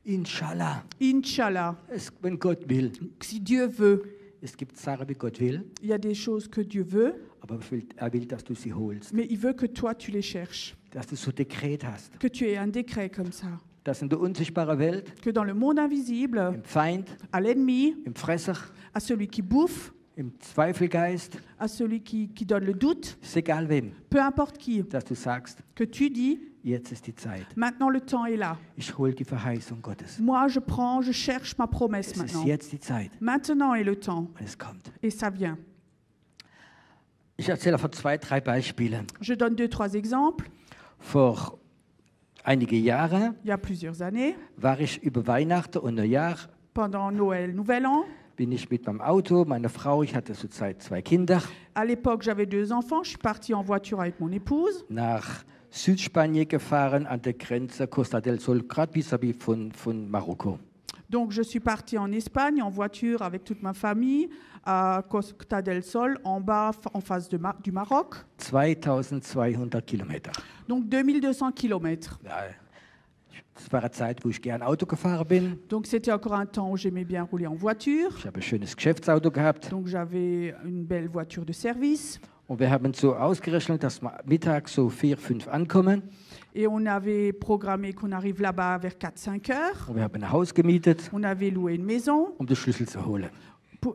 Speaker 2: Inshallah,
Speaker 3: Inch'Allah,
Speaker 2: wenn Gott will.
Speaker 3: si Dieu veut.
Speaker 2: Es gibt Sachen, wie Gott will,
Speaker 3: Il y a des choses que Dieu veut,
Speaker 2: aber er will, dass du sie holst.
Speaker 3: mais il veut que toi, tu les cherches.
Speaker 2: Dass du so ein Dekret hast.
Speaker 3: Que tu aies un décret comme ça.
Speaker 2: Dass in der unsichtbaren Welt,
Speaker 3: Que dans le monde invisible,
Speaker 2: im Feind,
Speaker 3: à l'ennemi,
Speaker 2: im Fresser,
Speaker 3: à celui qui bouffe,
Speaker 2: im Zweifelgeist,
Speaker 3: à celui qui donne le doute,
Speaker 2: ist egal wem,
Speaker 3: peu importe qui,
Speaker 2: dass du sagst,
Speaker 3: que tu dis,
Speaker 2: jetzt ist die Zeit.
Speaker 3: maintenant le temps est là.
Speaker 2: Ich hole die Verheißung Gottes.
Speaker 3: Moi, je cherche ma promesse
Speaker 2: Es ist
Speaker 3: maintenant.
Speaker 2: jetzt die Zeit
Speaker 3: Maintenant est le temps.
Speaker 2: und es kommt.
Speaker 3: Et ça vient.
Speaker 2: Ich erzähle von 2, 3 Beispielen.
Speaker 3: Je donne 2, 3 exemples.
Speaker 2: Vor einige Jahre
Speaker 3: Il y a plusieurs années,
Speaker 2: war ich über Weihnachten und Neujahr,
Speaker 3: pendant Noël, Nouvel An,
Speaker 2: bin ich mit meinem Auto, meine Frau, ich hatte zurzeit 2 Kinder,
Speaker 3: à l'époque j'avais 2 enfants, je suis partie en voiture avec mon épouse.
Speaker 2: nach Südspanien gefahren, an der Grenze Costa del Sol, gerade vis-à-vis von Marokko.
Speaker 3: Donc je suis partie en Espagne en voiture avec toute ma famille à Costa del Sol, en bas, en face du Maroc.
Speaker 2: 2200 Kilometer.
Speaker 3: Donc 2200 km.
Speaker 2: Ja, das war eine Zeit, wo ich gern Auto gefahren bin.
Speaker 3: Donc c'était encore un temps où j'aimais bien rouler en voiture.
Speaker 2: Ich habe ein schönes Geschäftsauto gehabt.
Speaker 3: Donc j'avais une belle voiture de service.
Speaker 2: Und wir haben so ausgerechnet, dass wir mittags so 4, 5 ankommen.
Speaker 3: Et on avait programmé qu'on arrive là-bas vers 4-5 heures.
Speaker 2: Und wir haben ein Haus gemietet,
Speaker 3: On avait loué une maison
Speaker 2: um den Schlüssel zu holen.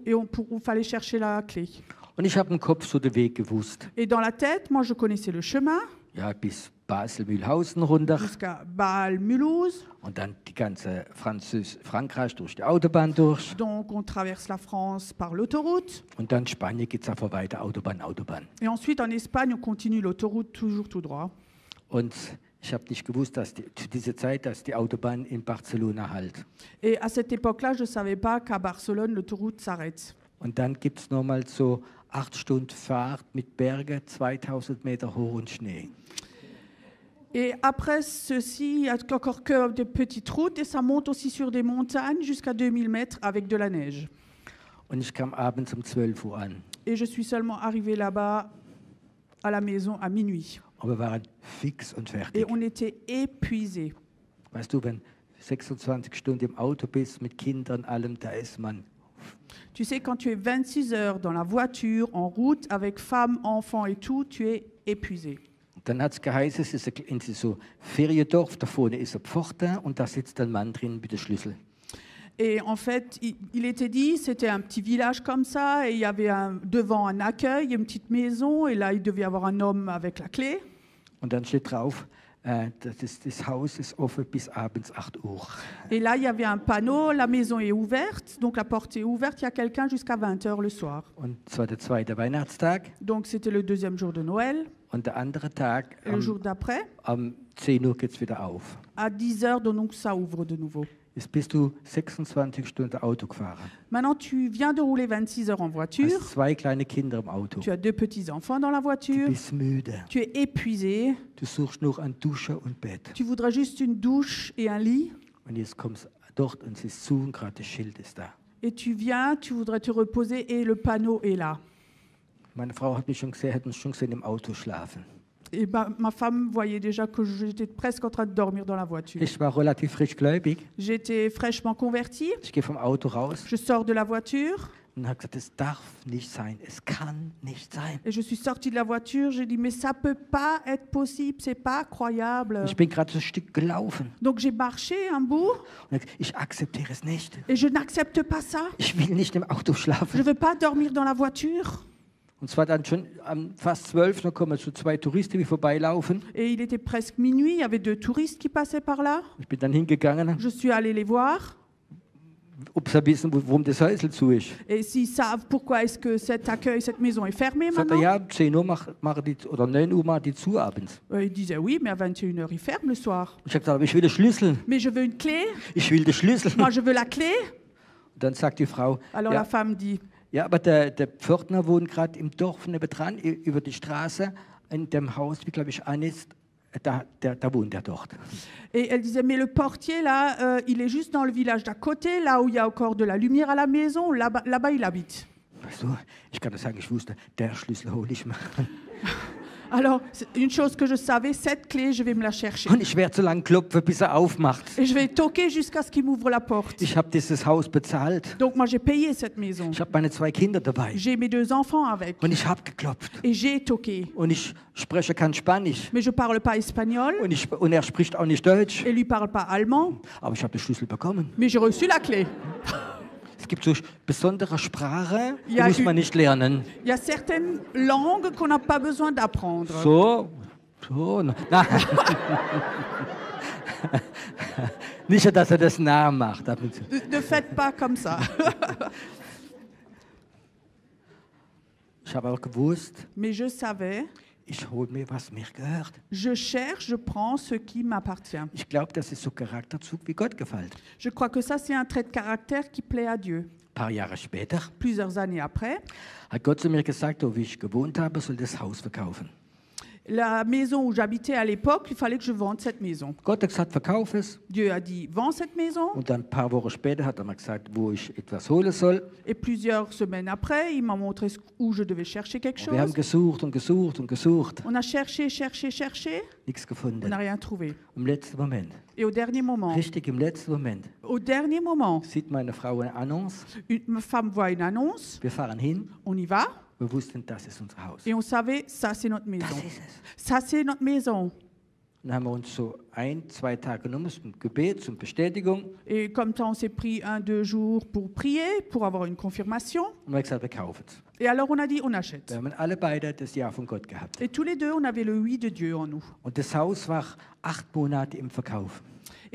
Speaker 3: et il fallait chercher la clé.
Speaker 2: Und ich habe im Kopf so den Weg gewusst.
Speaker 3: Et dans la tête, moi je connaissais le chemin
Speaker 2: Ja, bis Basel-Mühlhausen runter
Speaker 3: jusqu'à Bâle-Mulhouse.
Speaker 2: und dann die ganze Frankreich durch die Autobahn durch.
Speaker 3: Donc on traverse la France par l'autoroute.
Speaker 2: Und dann Spanien geht es einfach weiter, Autobahn.
Speaker 3: Et ensuite en Espagne, on continue l'autoroute toujours tout droit.
Speaker 2: Und ich habe nicht gewusst, dass zu dieser Zeit, dass die Autobahn in Barcelona halt.
Speaker 3: Et à cette époque-là, je ne savais pas qu'à Barcelone, l'autoroute s'arrête.
Speaker 2: Und dann gibt es nochmal so 8 Stunden Fahrt mit Bergen, 2000 Meter hoch und Schnee.
Speaker 3: Et après ceci, il n'y a encore que des petites routes et ça monte aussi sur des montagnes jusqu'à 2000 mètres avec de la neige.
Speaker 2: Und ich kam abends um 12 Uhr an.
Speaker 3: Et je suis seulement arrivée là-bas à la maison à minuit.
Speaker 2: Und wir waren fix und fertig.
Speaker 3: Et on était épuisés.
Speaker 2: Weißt du, wenn 26 Stunden im Auto bist, mit Kindern, allem, da ist man.
Speaker 3: Tu sais, quand tu es 26 heures dans la voiture, en route, avec femmes, enfants et tout, tu es épuisé.
Speaker 2: Dann hat es geheißen, es ist in so Feriendorf, da vorne ist eine Pforte und da sitzt ein Mann drin mit dem Schlüssel.
Speaker 3: Et en fait, il était dit, c'était un petit village comme ça, et il y avait devant un accueil, une petite maison, et là, il devait y avoir un homme avec la clé.
Speaker 2: Und dann steht drauf, das Haus ist offen bis abends 8 Uhr.
Speaker 3: Et là, il y avait un panneau, la maison est ouverte, donc la porte est ouverte, il y a quelqu'un jusqu'à 20h le soir.
Speaker 2: Und es war der zweite Weihnachtstag.
Speaker 3: Donc c'était le deuxième jour de Noël.
Speaker 2: Und der andere Tag,
Speaker 3: Et le jour d'après,
Speaker 2: am 10 Uhr geht es wieder auf.
Speaker 3: à 10h, donc ça ouvre de nouveau.
Speaker 2: Jetzt bist du 26 Stunden Auto gefahren.
Speaker 3: Maintenant, tu viens de rouler 26 heures en voiture.
Speaker 2: Hast 2 kleine Kinder im Auto.
Speaker 3: Tu as 2 petits-enfants dans la
Speaker 2: Du
Speaker 3: voiture.
Speaker 2: bist müde.
Speaker 3: Tu es épuisé.
Speaker 2: Du suchst nur ein Dusche und Bett.
Speaker 3: Tu voudrais juste une douche et un lit.
Speaker 2: Und jetzt kommst du dort und siehst zu und gerade das Schild ist da.
Speaker 3: Et tu viens, tu voudrais te reposer et le panneau est là.
Speaker 2: Meine Frau hat mich schon gesehen im Auto schlafen.
Speaker 3: Et ma femme voyait déjà que j'étais presque en train de dormir dans la voiture.
Speaker 2: Ich war relativ frisch gläubig.
Speaker 3: J'étais fraîchement convertie.
Speaker 2: Ich gehe vom Auto raus
Speaker 3: Je sors de la voiture
Speaker 2: und habe gesagt, es darf nicht sein. Es kann nicht sein.
Speaker 3: et je suis sortie de la voiture. J'ai dit, mais ça peut pas être possible, c'est pas croyable.
Speaker 2: Ich bin gerade so ein Stück gelaufen
Speaker 3: Donc j'ai marché un bout
Speaker 2: und ich akzeptiere es nicht.
Speaker 3: et je n'accepte pas ça.
Speaker 2: Ich will nicht im Auto
Speaker 3: Je
Speaker 2: schlafen.
Speaker 3: ne veux pas dormir dans la voiture.
Speaker 2: Und zwar dann schon fast 12, dann kommen so 2 Touristen, die vorbeilaufen.
Speaker 3: Et il était presque minuit, il y avait 2 touristes qui passaient par là.
Speaker 2: Ich bin dann hingegangen,
Speaker 3: Je suis allée les voir.
Speaker 2: ob sie wissen, warum das Häusl zu ist.
Speaker 3: Et s'ils savent pourquoi est-ce que cet accueil, cette maison est fermée
Speaker 2: Sagt er,
Speaker 3: maintenant.
Speaker 2: ja, 10 Uhr machen die, oder 9 Uhr machen die zu abends.
Speaker 3: Ils disaient oui, mais à 21h, ils ferment le soir.
Speaker 2: Ich habe gesagt, aber ich will den Schlüssel.
Speaker 3: Mais je veux une clé.
Speaker 2: Ich will den Schlüssel.
Speaker 3: Moi, je veux la clé.
Speaker 2: Und dann sagt die Frau,
Speaker 3: Alors
Speaker 2: ja,
Speaker 3: la femme dit,
Speaker 2: ja, aber der Pförtner wohnt gerade im Dorf nebendran, über die Straße, in dem Haus, wie glaube ich Anis, da wohnt er dort.
Speaker 3: et elle disait, mais le portier là, il est juste dans le village d'à côté, là où il y a encore de la lumière à la maison, là-bas il habite.
Speaker 2: Weißt du, ich kann dir sagen, ich wusste, der Schlüssel hole ich mir.
Speaker 3: Alors, c'est une chose que je savais, cette clé, je vais me la chercher.
Speaker 2: Und ich werde so lange klopfen, bis er aufmacht.
Speaker 3: Et je vais toquer jusqu'à ce qu'il m'ouvre la porte.
Speaker 2: Ich habe dieses Haus bezahlt.
Speaker 3: Donc moi, j'ai payé cette maison.
Speaker 2: Ich habe meine 2 Kinder dabei.
Speaker 3: J'ai mes 2 enfants avec.
Speaker 2: Und ich habe geklopft.
Speaker 3: Et j'ai toqué.
Speaker 2: Und ich spreche kein Spanisch.
Speaker 3: Mais je parle pas espagnol.
Speaker 2: Und er spricht auch nicht Deutsch.
Speaker 3: Et lui parle pas allemand.
Speaker 2: Aber ich habe den Schlüssel bekommen.
Speaker 3: Mais j'ai reçu la clé.
Speaker 2: Es gibt so besondere Sprache, die
Speaker 3: Ja,
Speaker 2: muss man nicht lernen.
Speaker 3: Il y a certaines langues qu'on n'a pas besoin d'apprendre.
Speaker 2: So, nein. Nicht, dass er das nachmacht. Ab und zu.
Speaker 3: Ne faites pas comme ça.
Speaker 2: Ich habe auch gewusst,
Speaker 3: Mais je savais,
Speaker 2: ich hole mir, was mir gehört.
Speaker 3: je cherche, je prends ce qui m'appartient.
Speaker 2: Ich glaube, das ist so ein Charakterzug, wie Gott gefällt.
Speaker 3: Je crois que ça, c'est un trait de caractère qui plaît à Dieu.
Speaker 2: Ein paar Jahre später
Speaker 3: Plusieurs années après,
Speaker 2: hat Gott zu mir gesagt, wo ich gewohnt habe, soll das Haus verkaufen.
Speaker 3: la maison où j'habitais à l'époque, il fallait que je vende cette maison.
Speaker 2: Gott hat gesagt, verkauf es.
Speaker 3: Dieu a dit, vends cette maison.
Speaker 2: Und dann ein paar Wochen später hat er mir gesagt, wo ich etwas holen soll.
Speaker 3: Et plusieurs semaines après, il m'a montré où je devais chercher quelque
Speaker 2: Wir haben
Speaker 3: chose.
Speaker 2: gesucht und gesucht und gesucht.
Speaker 3: On a cherché, cherché, cherché.
Speaker 2: Nichts
Speaker 3: On n'a
Speaker 2: gefunden.
Speaker 3: rien trouvé.
Speaker 2: Im letzten Moment,
Speaker 3: Et au dernier moment,
Speaker 2: richtig im letzten Moment, sieht meine Frau eine Annonce.
Speaker 3: ma femme voit une annonce,
Speaker 2: Wir fahren hin.
Speaker 3: on y va,
Speaker 2: Wir wussten, das ist unser Haus.
Speaker 3: et on savait, ça c'est notre maison.
Speaker 2: Das ist es.
Speaker 3: Ça c'est notre maison.
Speaker 2: Dann haben wir uns so 1, 2 Tage genommen zum Gebet, zum Bestätigung.
Speaker 3: Et comme ça, on s'est pris 1-2 jours pour prier, pour avoir une confirmation.
Speaker 2: Und wir haben gesagt, wir kaufen es.
Speaker 3: Et alors on a dit, on achète.
Speaker 2: Wir haben alle beide das Ja von Gott gehabt.
Speaker 3: Et tous les deux, on avait le oui de Dieu en nous.
Speaker 2: Und das Haus war 8 Monate im Verkauf.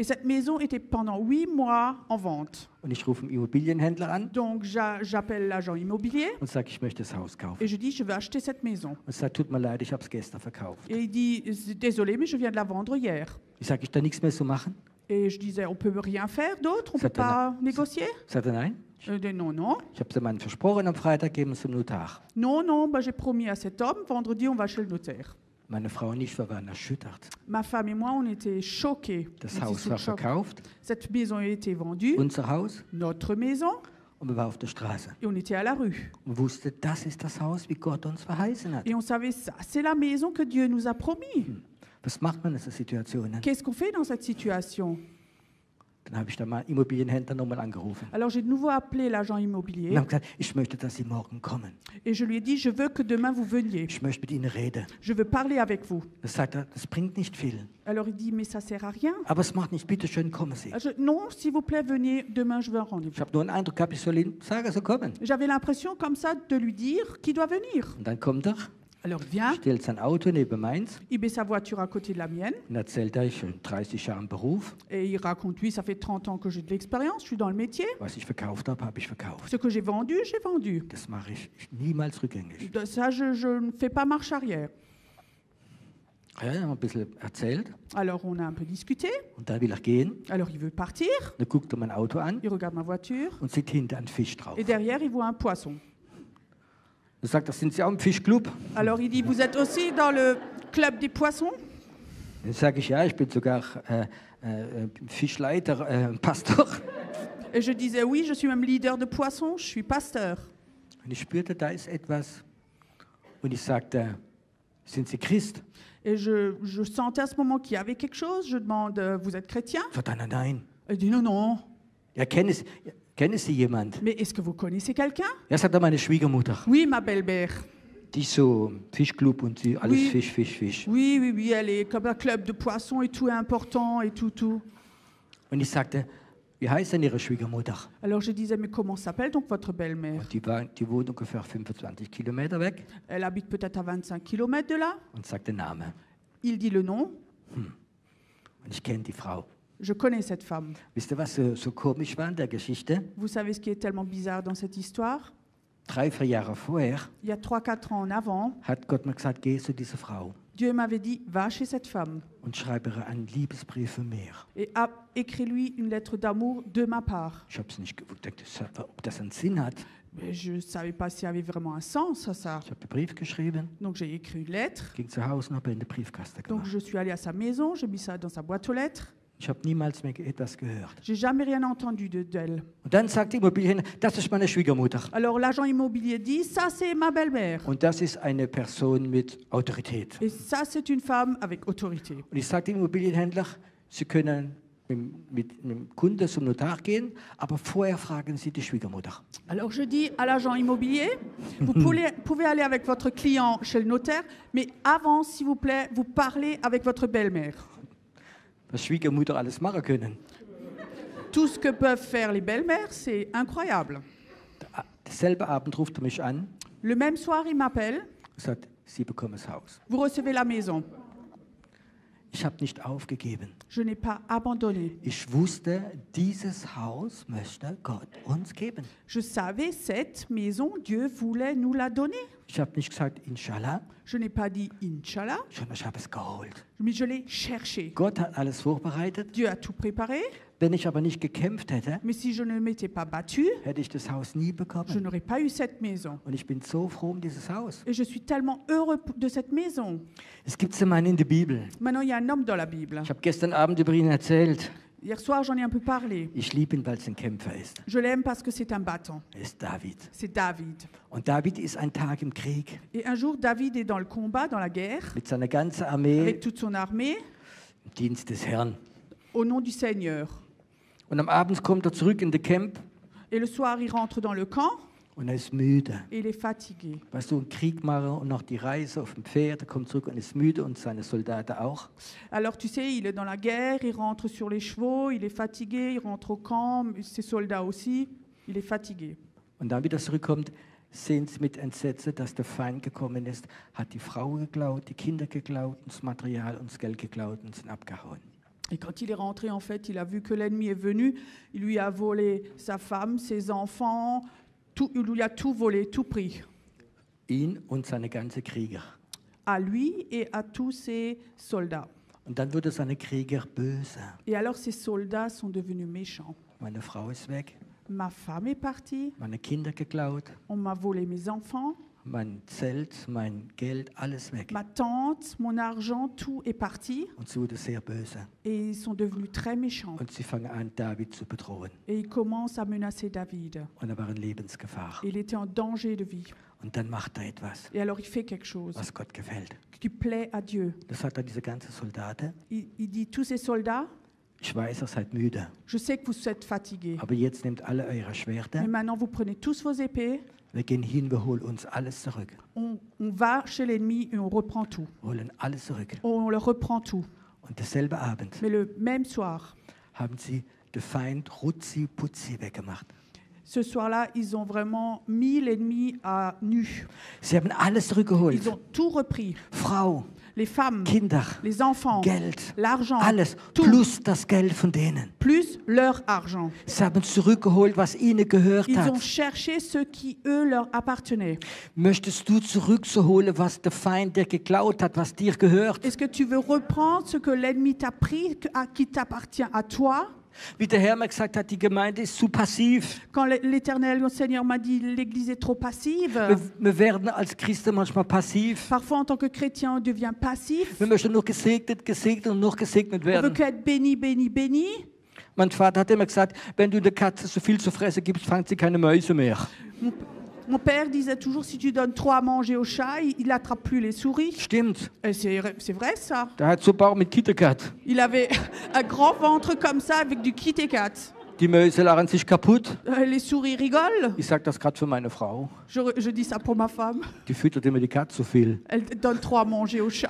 Speaker 3: Et cette maison était pendant 8 mois en vente.
Speaker 2: Und ich rufe einen Immobilienhändler an
Speaker 3: Donc j'appelle l'agent immobilier
Speaker 2: und sage, ich möchte das Haus kaufen.
Speaker 3: et je dis, je veux acheter cette maison.
Speaker 2: Und sagt, tut mir leid, ich habe es gestern verkauft.
Speaker 3: Et il dit, désolé, mais je viens de la vendre hier.
Speaker 2: Ich sage, ich da nichts mehr zu machen?
Speaker 3: Et je disais, on peut rien faire d'autre, on peut
Speaker 2: Ça te
Speaker 3: pas négocier.
Speaker 2: Sagt er, nein.
Speaker 3: Il dit, non, non.
Speaker 2: Ich habe es dem Mann versprochen, am Freitag geben wir es zum Notar.
Speaker 3: Non, non, bah, j'ai promis à cet homme, vendredi, on va chez le notaire.
Speaker 2: Meine Frau und ich, wir waren erschüttert.
Speaker 3: Ma femme et moi, on était choqués.
Speaker 2: Das
Speaker 3: On était
Speaker 2: Haus
Speaker 3: sous le
Speaker 2: war
Speaker 3: choc.
Speaker 2: verkauft,
Speaker 3: Cette maison a été vendue,
Speaker 2: unser Haus,
Speaker 3: notre maison,
Speaker 2: und wir waren auf der Straße.
Speaker 3: et on était à la rue.
Speaker 2: Und wusste, das ist das Haus, wie Gott uns verheißen hat.
Speaker 3: Et on savait ça, c'est la maison que Dieu nous a promis.
Speaker 2: Was macht man in so Situationen?
Speaker 3: Qu'est-ce qu'on fait dans cette situation?
Speaker 2: Dann habe ich da mal einen Immobilienhändler nochmal angerufen.
Speaker 3: Alors j'ai de nouveau appelé l'agent
Speaker 2: Und
Speaker 3: immobilier
Speaker 2: haben gesagt, ich möchte, dass Sie morgen kommen.
Speaker 3: et je lui ai dit, je veux que demain vous veniez.
Speaker 2: Ich möchte mit Ihnen reden.
Speaker 3: Je veux parler avec vous.
Speaker 2: Das sagt er, das bringt nicht viel.
Speaker 3: Alors il dit, mais ça sert à rien.
Speaker 2: Aber es macht nicht, bitte schön, kommen Sie.
Speaker 3: Non, s'il vous plaît, venez, demain je veux un
Speaker 2: Ich
Speaker 3: rendez-vous.
Speaker 2: habe nur einen Eindruck gehabt, ich soll Ihnen sagen, so kommen.
Speaker 3: J'avais l'impression comme ça de lui dire qu'il doit venir.
Speaker 2: Und dann kommt er,
Speaker 3: Alors il vient,
Speaker 2: stellt sein Auto neben meins
Speaker 3: il met sa voiture à côté de la mienne
Speaker 2: und erzählt er, ich bin 30 Jahre im Beruf.
Speaker 3: et il raconte, lui, ça fait 30 ans que j'ai de l'expérience, je suis dans le métier.
Speaker 2: Was ich verkauft habe ich verkauft.
Speaker 3: Ce que j'ai vendu, j'ai vendu.
Speaker 2: Das mache ich niemals rückgängig.
Speaker 3: De ça, je ne fais pas marche arrière.
Speaker 2: Ja, haben wir ein bisschen erzählt
Speaker 3: Alors on a un peu discuté.
Speaker 2: und dann will er gehen.
Speaker 3: Alors il veut partir,
Speaker 2: Dann guckt er mein Auto an
Speaker 3: il regarde ma voiture
Speaker 2: und sieht hinten einen Fisch drauf.
Speaker 3: et derrière il voit un poisson.
Speaker 2: Dann sagt er, sind Sie auch im Fischclub?
Speaker 3: Alors il dit, vous êtes aussi dans le club des poissons?
Speaker 2: Dann sage ich, ja, ich bin sogar Fischleiter, Pastor.
Speaker 3: Et je disais, oui, je suis même leader de poissons, je suis pasteur.
Speaker 2: Und ich spürte, da ist etwas. Und ich sagte, sind Sie Christ?
Speaker 3: Et je sentais à ce moment qu'il y avait quelque chose. Je demande, vous êtes chrétien?
Speaker 2: Sagt er, nein.
Speaker 3: Il dit, non, non.
Speaker 2: Ja, kennen Sie jemand?
Speaker 3: Mais est-ce que vous connaissez quelqu'un?
Speaker 2: Ja, sagt er, meine Schwiegermutter.
Speaker 3: Oui, ma belle-mère.
Speaker 2: Die ist so im Fischclub und sie alles
Speaker 3: Oui.
Speaker 2: Fisch.
Speaker 3: Oui, oui, oui, elle est comme un club de poissons et tout est important et tout.
Speaker 2: Und ich sagte, wie heißt denn Ihre Schwiegermutter?
Speaker 3: Alors je disais, mais comment s'appelle donc votre belle-mère?
Speaker 2: Und die wohnt ungefähr 25 Kilometer weg
Speaker 3: Elle habite peut-être à 25 km de là.
Speaker 2: und sagt den Namen.
Speaker 3: Il dit le nom.
Speaker 2: Und ich kenne die Frau.
Speaker 3: Je connais cette femme.
Speaker 2: Wisst ihr, was so komisch war in der Geschichte?
Speaker 3: Vous savez ce qui est tellement bizarre dans cette histoire?
Speaker 2: 3-4 Jahre vorher
Speaker 3: Il y a 3-4 ans en avant,
Speaker 2: hat Gott mir gesagt, geh zu dieser Frau
Speaker 3: Dieu m'avait dit, va chez cette femme
Speaker 2: und schreibe ihr einen Liebesbrief für mich.
Speaker 3: et écris-lui une lettre d'amour de ma part.
Speaker 2: Ich habe es nicht gewusst, ob das einen Sinn hat.
Speaker 3: Mais je ne savais pas s'il y avait vraiment un sens à ça.
Speaker 2: Ich habe den Brief geschrieben,
Speaker 3: Donc j'ai écrit une lettre.
Speaker 2: ging zu Hause und habe in den Briefkasten
Speaker 3: Donc
Speaker 2: gemacht.
Speaker 3: je suis allée à sa maison, j'ai mis ça dans sa boîte aux lettres.
Speaker 2: Ich habe niemals mehr etwas gehört.
Speaker 3: J'ai jamais rien entendu d'elle.
Speaker 2: Und dann sagt die Immobilienhändler, das ist meine Schwiegermutter.
Speaker 3: Alors l'agent immobilier dit, ça c'est ma belle-mère.
Speaker 2: Und das ist eine Person mit Autorität.
Speaker 3: Et ça c'est une femme avec autorité.
Speaker 2: Und ich sage dem Immobilienhändler, Sie können mit dem Kunde zum Notar gehen, aber vorher fragen Sie die Schwiegermutter.
Speaker 3: Alors je dis à l'agent immobilier, vous pouvez aller avec votre client chez le notaire, mais avant, s'il vous plaît, vous parlez avec votre belle-mère.
Speaker 2: Was Schwiegermutter alles machen können.
Speaker 3: Tout ce que peuvent faire les belles-mères, c'est incroyable.
Speaker 2: Selbe Abend ruft er mich an
Speaker 3: Le même soir, il m'appelle,
Speaker 2: und sagt, Sie bekommen das Haus.
Speaker 3: vous recevez la maison.
Speaker 2: Ich habe nicht aufgegeben.
Speaker 3: Je n'ai pas abandonné.
Speaker 2: Ich wusste, dieses Haus möchte Gott uns geben.
Speaker 3: Je savais, cette maison, Dieu voulait nous la donner.
Speaker 2: Ich habe nicht gesagt, Inshallah,
Speaker 3: Je n'ai pas dit Inch'Allah,
Speaker 2: sondern ich habe es geholt.
Speaker 3: mais je l'ai cherché.
Speaker 2: Gott hat alles vorbereitet.
Speaker 3: Dieu a tout préparé,
Speaker 2: Wenn ich aber nicht gekämpft hätte,
Speaker 3: mais si je ne m'étais pas battu,
Speaker 2: hätte ich das Haus nie
Speaker 3: je
Speaker 2: bekommen.
Speaker 3: n'aurais pas eu cette maison.
Speaker 2: Und ich bin so froh um dieses Haus.
Speaker 3: Et je suis tellement heureux de cette maison.
Speaker 2: Es gibt einen Mann in der Bibel.
Speaker 3: Maintenant, il y a un homme dans la Bible.
Speaker 2: Ich habe gestern Abend über ihn erzählt.
Speaker 3: Hier soir, j'en ai un peu parlé.
Speaker 2: Ich liebe ihn, weil es ein Kämpfer ist.
Speaker 3: Je l'aime parce que c'est un battant.
Speaker 2: Er ist David.
Speaker 3: C'est David.
Speaker 2: Und David ist ein Tag im Krieg
Speaker 3: Et un jour, David est dans le combat, dans la guerre,
Speaker 2: mit seiner ganzen Armee
Speaker 3: avec toute son armée,
Speaker 2: im Dienst des Herrn.
Speaker 3: au nom du Seigneur.
Speaker 2: Und am Abend kommt er zurück in den Camp
Speaker 3: Et le soir, il rentre dans le camp
Speaker 2: und er ist müde.
Speaker 3: et il est fatigué.
Speaker 2: Weißt du, ein Kriegmacher und noch die Reise auf dem Pferd, er kommt zurück und ist müde und seine Soldaten auch.
Speaker 3: Alors, tu sais, il est dans la guerre, il rentre sur les chevaux, il est fatigué, il rentre au camp, ses soldats aussi, il est fatigué.
Speaker 2: Und dann wieder zurückkommt, sehen sie mit Entsetzen, dass der Feind gekommen ist, hat die Frau geklaut, die Kinder geklaut, das Material und das Geld geklaut und sind abgehauen.
Speaker 3: Et quand il est rentré, en fait, il a vu que l'ennemi est venu, il lui a volé sa femme, ses enfants, tout, il lui a tout volé, tout pris.
Speaker 2: Ihn und seine ganzen Krieger.
Speaker 3: À lui et à tous ses soldats.
Speaker 2: Und dann wurde seine Krieger böse.
Speaker 3: Et alors ces soldats sont devenus méchants.
Speaker 2: Meine Frau ist weg,
Speaker 3: Ma femme est partie,
Speaker 2: meine Kinder geklaut,
Speaker 3: on m'a volé mes enfants,
Speaker 2: mein Zelt, mein Geld, alles weg.
Speaker 3: ma tante, mon argent, tout est parti.
Speaker 2: Und sie wurde sehr böse.
Speaker 3: Et ils sont devenus très méchants.
Speaker 2: Und sie fangen an, David zu bedrohen.
Speaker 3: Et ils commencent à menacer David.
Speaker 2: Und er war in Lebensgefahr.
Speaker 3: Il était en danger de vie.
Speaker 2: Und dann macht er etwas,
Speaker 3: Et alors il fait quelque chose
Speaker 2: was Gott gefällt.
Speaker 3: qui plaît à Dieu.
Speaker 2: Das hat er diese ganzen Soldaten.
Speaker 3: Il dit tous ces soldats,
Speaker 2: Ich weiß, ihr seid müde.
Speaker 3: Je sais que vous êtes fatigués.
Speaker 2: Aber jetzt nehmt alle eure
Speaker 3: Mais
Speaker 2: Schwerter.
Speaker 3: maintenant, vous prenez tous vos épées.
Speaker 2: Wir gehen hin, wir holen uns alles zurück.
Speaker 3: On va chez l'ennemi et on reprend tout.
Speaker 2: Holen alles zurück.
Speaker 3: On le reprend tout.
Speaker 2: Und dasselbe Abend
Speaker 3: Mais le même soir,
Speaker 2: haben sie den Feind Rutzi Putzi weggemacht.
Speaker 3: ce soir-là, ils ont vraiment mis l'ennemi à nu.
Speaker 2: Sie haben alles zurückgeholt.
Speaker 3: Ils ont tout repris.
Speaker 2: Frau,
Speaker 3: Les femmes,
Speaker 2: Kinder,
Speaker 3: les enfants,
Speaker 2: Geld,
Speaker 3: l'argent,
Speaker 2: alles,
Speaker 3: tout,
Speaker 2: plus das Geld von denen.
Speaker 3: plus leur argent.
Speaker 2: Sie haben zurückgeholt, was ihnen gehört
Speaker 3: Ils ont
Speaker 2: hat.
Speaker 3: cherché ce qui, eux, leur appartenait.
Speaker 2: Möchtest du zurückzuholen, was der Feind dir geklaut hat, was dir gehört?
Speaker 3: Est-ce que tu veux reprendre ce que l'ennemi t'a pris, qui t'appartient à toi?
Speaker 2: Wie der Herr mir gesagt hat, die Gemeinde ist zu passiv.
Speaker 3: Quand l'Éternel, le Seigneur m'a dit l'Église est trop passive.
Speaker 2: Wir werden als Christen manchmal passiv.
Speaker 3: Parfois, en tant que chrétien, on devient passif.
Speaker 2: Wir möchten nur gesegnet, gesegnet und noch gesegnet
Speaker 3: On veut
Speaker 2: werden.
Speaker 3: qu'être béni, béni, béni.
Speaker 2: Mein Vater hat immer gesagt, wenn du der Katze so viel zu fressen gibst, fangt sie keine Mäuse mehr.
Speaker 3: Mon père disait toujours, si tu donnes trop à manger au chat, il n'attrape plus les souris.
Speaker 2: Stimmt.
Speaker 3: Et c'est vrai ça.
Speaker 2: Der hat so Bauch mit KitKat.
Speaker 3: Il avait un grand ventre comme ça avec du Kit Kat.
Speaker 2: Die Mäuse lachen sich kaputt.
Speaker 3: Les souris rigolent.
Speaker 2: Ich sage das gerade für meine Frau.
Speaker 3: Je dis ça pour ma femme.
Speaker 2: Die füttert immer die Katze so viel.
Speaker 3: Elle donne trop à manger au chat.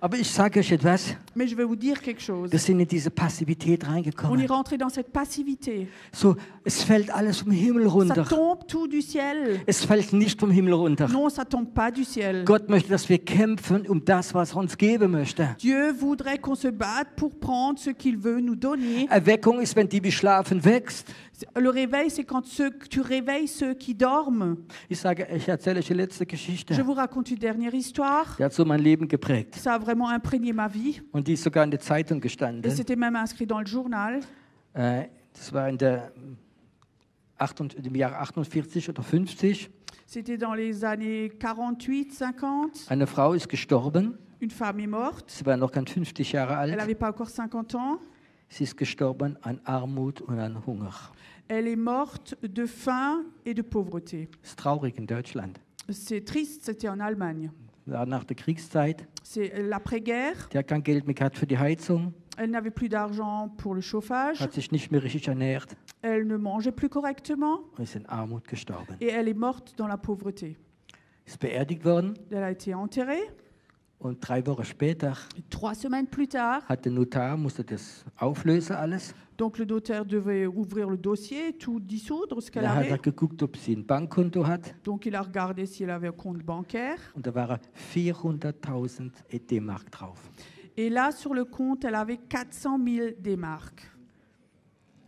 Speaker 2: Aber ich sage euch etwas,
Speaker 3: Mais je vais vous dire quelque chose.
Speaker 2: wir sind in diese Passivität
Speaker 3: On est
Speaker 2: reingekommen.
Speaker 3: rentré dans cette passivité.
Speaker 2: So, es fällt alles vom Himmel
Speaker 3: Ça
Speaker 2: runter.
Speaker 3: tombe tout du ciel.
Speaker 2: Es fällt nicht vom Himmel runter.
Speaker 3: Non, ça tombe pas du ciel.
Speaker 2: Gott möchte, dass wir kämpfen um das, was er uns geben möchte.
Speaker 3: Dieu voudrait qu'on se batte pour prendre ce qu'il veut nous donner.
Speaker 2: Erweckung ist, wenn die, die schlafen, wächst.
Speaker 3: Le réveil, c'est quand tu réveilles ceux qui dorment.
Speaker 2: Ich sage, ich erzähle euch die letzte
Speaker 3: Je
Speaker 2: Geschichte.
Speaker 3: vous raconte une dernière histoire.
Speaker 2: Die hat so mein Leben geprägt.
Speaker 3: Ça a vraiment imprégné ma vie.
Speaker 2: Und die ist sogar in der Zeitung
Speaker 3: Et
Speaker 2: gestanden.
Speaker 3: c'était même inscrit dans le journal.
Speaker 2: Das war im Jahr 48 oder 50.
Speaker 3: C'était dans les années 48, 50.
Speaker 2: Eine Frau ist gestorben.
Speaker 3: Une femme est morte.
Speaker 2: Sie war noch kein 50 Jahre
Speaker 3: Elle
Speaker 2: alt.
Speaker 3: n'avait pas encore 50 ans.
Speaker 2: Sie ist gestorben an Armut und an Hunger.
Speaker 3: Elle est morte de faim et de pauvreté.
Speaker 2: Das ist traurig in Deutschland.
Speaker 3: C'est triste, c'était en Allemagne.
Speaker 2: Ja, nach der Kriegszeit.
Speaker 3: C'est l'après-guerre.
Speaker 2: Die hat kein Geld mehr gehabt für die Heizung,
Speaker 3: Elle n'avait plus d'argent pour le chauffage.
Speaker 2: hat sich nicht mehr richtig ernährt
Speaker 3: Elle ne mangeait plus correctement.
Speaker 2: und ist in Armut gestorben.
Speaker 3: Et elle est morte dans la pauvreté.
Speaker 2: Ist beerdigt worden
Speaker 3: Elle a été enterrée.
Speaker 2: und 3 Wochen später
Speaker 3: Et 3 semaines plus tard,
Speaker 2: hat der Notar, musste das auflösen alles.
Speaker 3: donc le notaire devait ouvrir le dossier, tout dissoudre ce qu'elle
Speaker 2: Er
Speaker 3: avait.
Speaker 2: hat geguckt, ob sie ein Bankkonto hat
Speaker 3: Donc il a regardé si elle avait un compte bancaire.
Speaker 2: und da waren 400.000 D-Mark drauf.
Speaker 3: Et là, sur le compte, elle avait 400 000 D-Mark.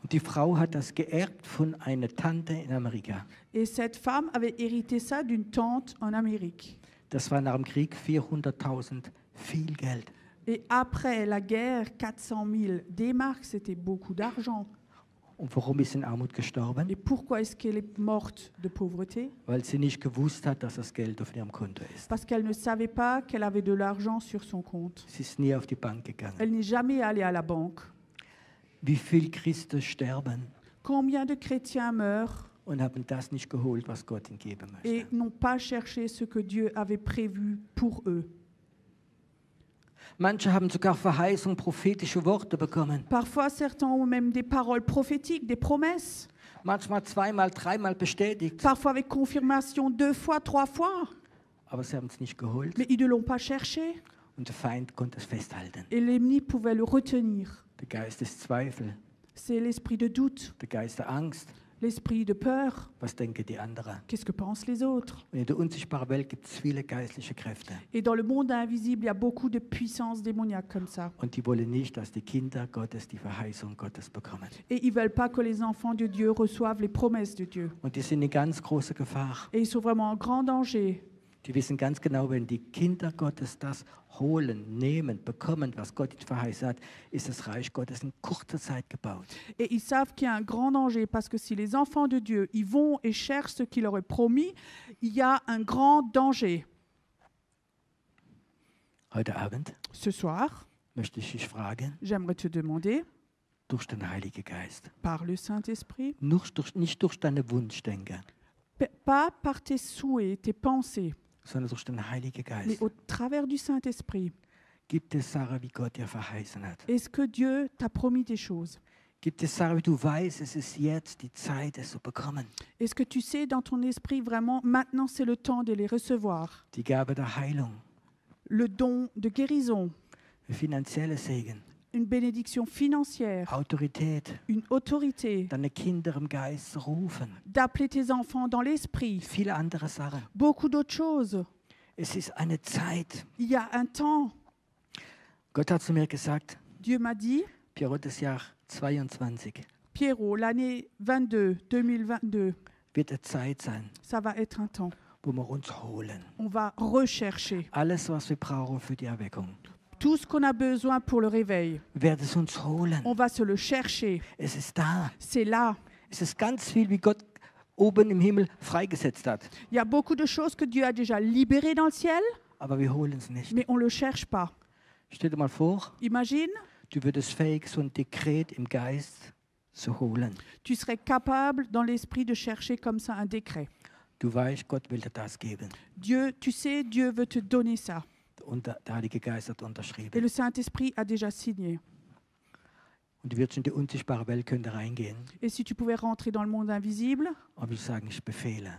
Speaker 2: Und die Frau hat das geerbt von einer Tante in Amerika.
Speaker 3: Et cette femme avait hérité ça d'une tante en Amérique.
Speaker 2: Das war nach dem Krieg 400.000, viel Geld.
Speaker 3: Et après la guerre, 400 000 D-Mark, c'était beaucoup d'argent.
Speaker 2: Und warum ist sie in Armut gestorben?
Speaker 3: Et pourquoi est-ce qu'elle est morte de pauvreté?
Speaker 2: Weil sie nicht gewusst hat, dass das Geld auf ihrem Konto ist.
Speaker 3: Parce qu'elle ne savait pas qu'elle avait de l'argent sur son compte.
Speaker 2: Sie ist nie auf die Bank gegangen.
Speaker 3: Elle n'est jamais allée à la banque.
Speaker 2: Wie viele Christen sterben
Speaker 3: Combien de chrétiens meurent
Speaker 2: und haben das nicht geholt, was Gott ihnen geben
Speaker 3: et
Speaker 2: möchte?
Speaker 3: n'ont pas cherché ce que Dieu avait prévu pour eux?
Speaker 2: Manche haben sogar Verheißung, prophetische Worte bekommen.
Speaker 3: Parfois, certains ont même des paroles prophétiques, des promesses.
Speaker 2: Manchmal zweimal, dreimal bestätigt.
Speaker 3: Parfois avec confirmation 2 fois, 3 fois.
Speaker 2: Aber sie haben es nicht geholt
Speaker 3: Mais ils ne l'ont pas cherché.
Speaker 2: und der Feind konnte es festhalten.
Speaker 3: Et l'ennemi pouvait le retenir.
Speaker 2: Der Geist des Zweifels,
Speaker 3: C'est l'esprit de doute,
Speaker 2: der Geist der Angst.
Speaker 3: l'esprit de peur.
Speaker 2: Was denken die anderen?
Speaker 3: Qu'est-ce que pensent les autres?
Speaker 2: Und in der unsichtbaren Welt gibt es viele geistliche Kräfte.
Speaker 3: Et dans le monde invisible, il y a beaucoup de puissances démoniaques comme ça.
Speaker 2: Und die wollen nicht, dass die Kinder Gottes die Verheißung Gottes bekommen.
Speaker 3: Et ils ne veulent pas que les enfants de Dieu reçoivent les promesses de Dieu.
Speaker 2: Und die sind in ganz großer Gefahr.
Speaker 3: Et ils sont vraiment en grand danger.
Speaker 2: Die wissen ganz genau, wenn die Kinder Gottes das holen, nehmen, bekommen, was Gott ihnen verheißen hat, ist das Reich Gottes in kurzer Zeit gebaut.
Speaker 3: Et ils savent qu'il y a un grand danger parce que si les enfants de Dieu, ils vont et cherchent ce qu'il leur est promis, il y a un grand danger.
Speaker 2: Heute Abend
Speaker 3: Ce soir,
Speaker 2: möchte ich dich fragen,
Speaker 3: j'aimerais te demander,
Speaker 2: durch den Heiligen Geist,
Speaker 3: par le Saint-Esprit,
Speaker 2: nicht durch deine Wunschdenken,
Speaker 3: pas par tes souhaits, tes pensées,
Speaker 2: sondern durch den Heiligen
Speaker 3: mais
Speaker 2: Geist,
Speaker 3: au travers du Saint-Esprit,
Speaker 2: Gibt es Sachen, wie Gott dir verheißen hat?
Speaker 3: Est-ce que Dieu t'a promis des choses?
Speaker 2: Gibt es Sachen, wie du weißt, es ist jetzt die Zeit, es zu bekommen?
Speaker 3: Est-ce que tu sais dans ton esprit vraiment, maintenant c'est le temps de les recevoir?
Speaker 2: Die Gabe der Heilung,
Speaker 3: Le don de guérison,
Speaker 2: finanzielle Segen,
Speaker 3: une bénédiction financière,
Speaker 2: Autorität,
Speaker 3: une autorité,
Speaker 2: deine Kinder im Geist zu rufen.
Speaker 3: d'appeler tes enfants dans l'esprit,
Speaker 2: Viele andere Sachen.
Speaker 3: beaucoup d'autres choses.
Speaker 2: Es ist eine Zeit.
Speaker 3: Il y a un temps,
Speaker 2: Gott hat zu mir gesagt,
Speaker 3: Dieu m'a dit,
Speaker 2: Pierrot, das Jahr 22
Speaker 3: Pierrot, l'année 2022,
Speaker 2: wird eine Zeit sein,
Speaker 3: ça va être un temps.
Speaker 2: wo wir uns holen.
Speaker 3: On va rechercher
Speaker 2: Alles, was wir brauchen für die Erweckung.
Speaker 3: tout ce qu'on a besoin pour le réveil.
Speaker 2: Wir werden es uns holen.
Speaker 3: On va se le chercher.
Speaker 2: Es ist da.
Speaker 3: C'est là.
Speaker 2: Es ist ganz viel, wie Gott oben im Himmel freigesetzt hat.
Speaker 3: Il y a beaucoup de choses que Dieu a déjà libérées dans le ciel,
Speaker 2: Aber wir holen es nicht.
Speaker 3: mais on ne le cherche pas.
Speaker 2: Stell dir mal vor,
Speaker 3: Imagine,
Speaker 2: du würdest fähig, so ein Dekret im Geist zu holen.
Speaker 3: tu serais capable dans l'esprit de chercher comme ça un décret.
Speaker 2: Du weißt, Gott will dir das geben.
Speaker 3: Dieu, tu sais, Dieu veut te donner ça.
Speaker 2: Und der Heilige Geist hat
Speaker 3: Et
Speaker 2: unterschrieben.
Speaker 3: le Saint-Esprit a déjà signé.
Speaker 2: Und du wirst in die unsichtbare Welt könnte reingehen.
Speaker 3: Et si tu pouvais rentrer dans le monde invisible,
Speaker 2: Und will sagen, ich befehle.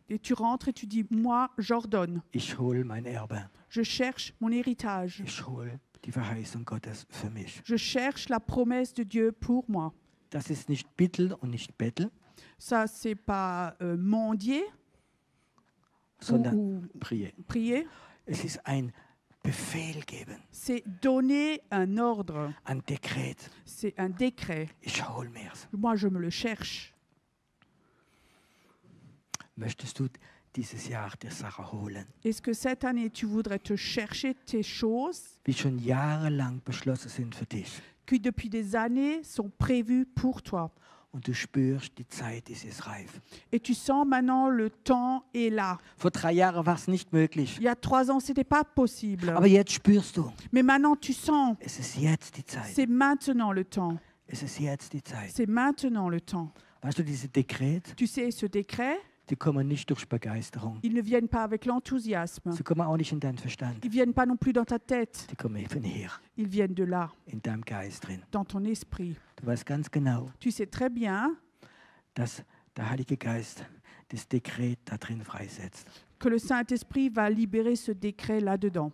Speaker 3: et tu rentres et tu dis, moi, j'ordonne.
Speaker 2: Ich hole mein Erbe.
Speaker 3: Je cherche mon héritage.
Speaker 2: Ich hole die Verheißung Gottes für mich.
Speaker 3: Je cherche la promesse de Dieu pour moi.
Speaker 2: Das ist nicht Bittel und nicht Bettel,
Speaker 3: Ça, c'est pas mendier
Speaker 2: sondern
Speaker 3: ou prier.
Speaker 2: Es ist ein Befehl geben,
Speaker 3: C'est donner un ordre.
Speaker 2: ein Dekret.
Speaker 3: C'est un décret.
Speaker 2: Ich hole mir's.
Speaker 3: Moi, je me le cherche.
Speaker 2: Möchtest du dieses Jahr dir Sachen holen,
Speaker 3: Est-ce que cette année, tu voudrais te chercher tes choses
Speaker 2: die schon jahrelang beschlossen sind für dich?
Speaker 3: qui, depuis des années, sont prévues pour toi?
Speaker 2: Und du spürst, die Zeit ist jetzt reif.
Speaker 3: Et tu sens maintenant, le temps est là.
Speaker 2: Vor 3 Jahren war es nicht möglich.
Speaker 3: Il y a 3 ans, ce n'était pas possible.
Speaker 2: Aber jetzt spürst du,
Speaker 3: Mais maintenant, tu sens,
Speaker 2: es ist jetzt die Zeit.
Speaker 3: c'est maintenant le temps.
Speaker 2: Es ist jetzt die Zeit.
Speaker 3: C'est maintenant le temps.
Speaker 2: Weißt du, diese Dekret,
Speaker 3: Tu sais, ce décret,
Speaker 2: die kommen nicht durch Begeisterung.
Speaker 3: ils ne viennent pas avec l'enthousiasme.
Speaker 2: Sie kommen auch nicht in deinen Verstand.
Speaker 3: Ils ne viennent pas non plus dans ta tête.
Speaker 2: Die kommen von hier,
Speaker 3: Ils viennent de là,
Speaker 2: in deinem Geist drin.
Speaker 3: dans ton esprit.
Speaker 2: Du weißt ganz genau,
Speaker 3: Tu sais très bien
Speaker 2: dass der Heilige Geist das Dekret da drin freisetzt.
Speaker 3: que le Saint-Esprit va libérer ce décret là-dedans.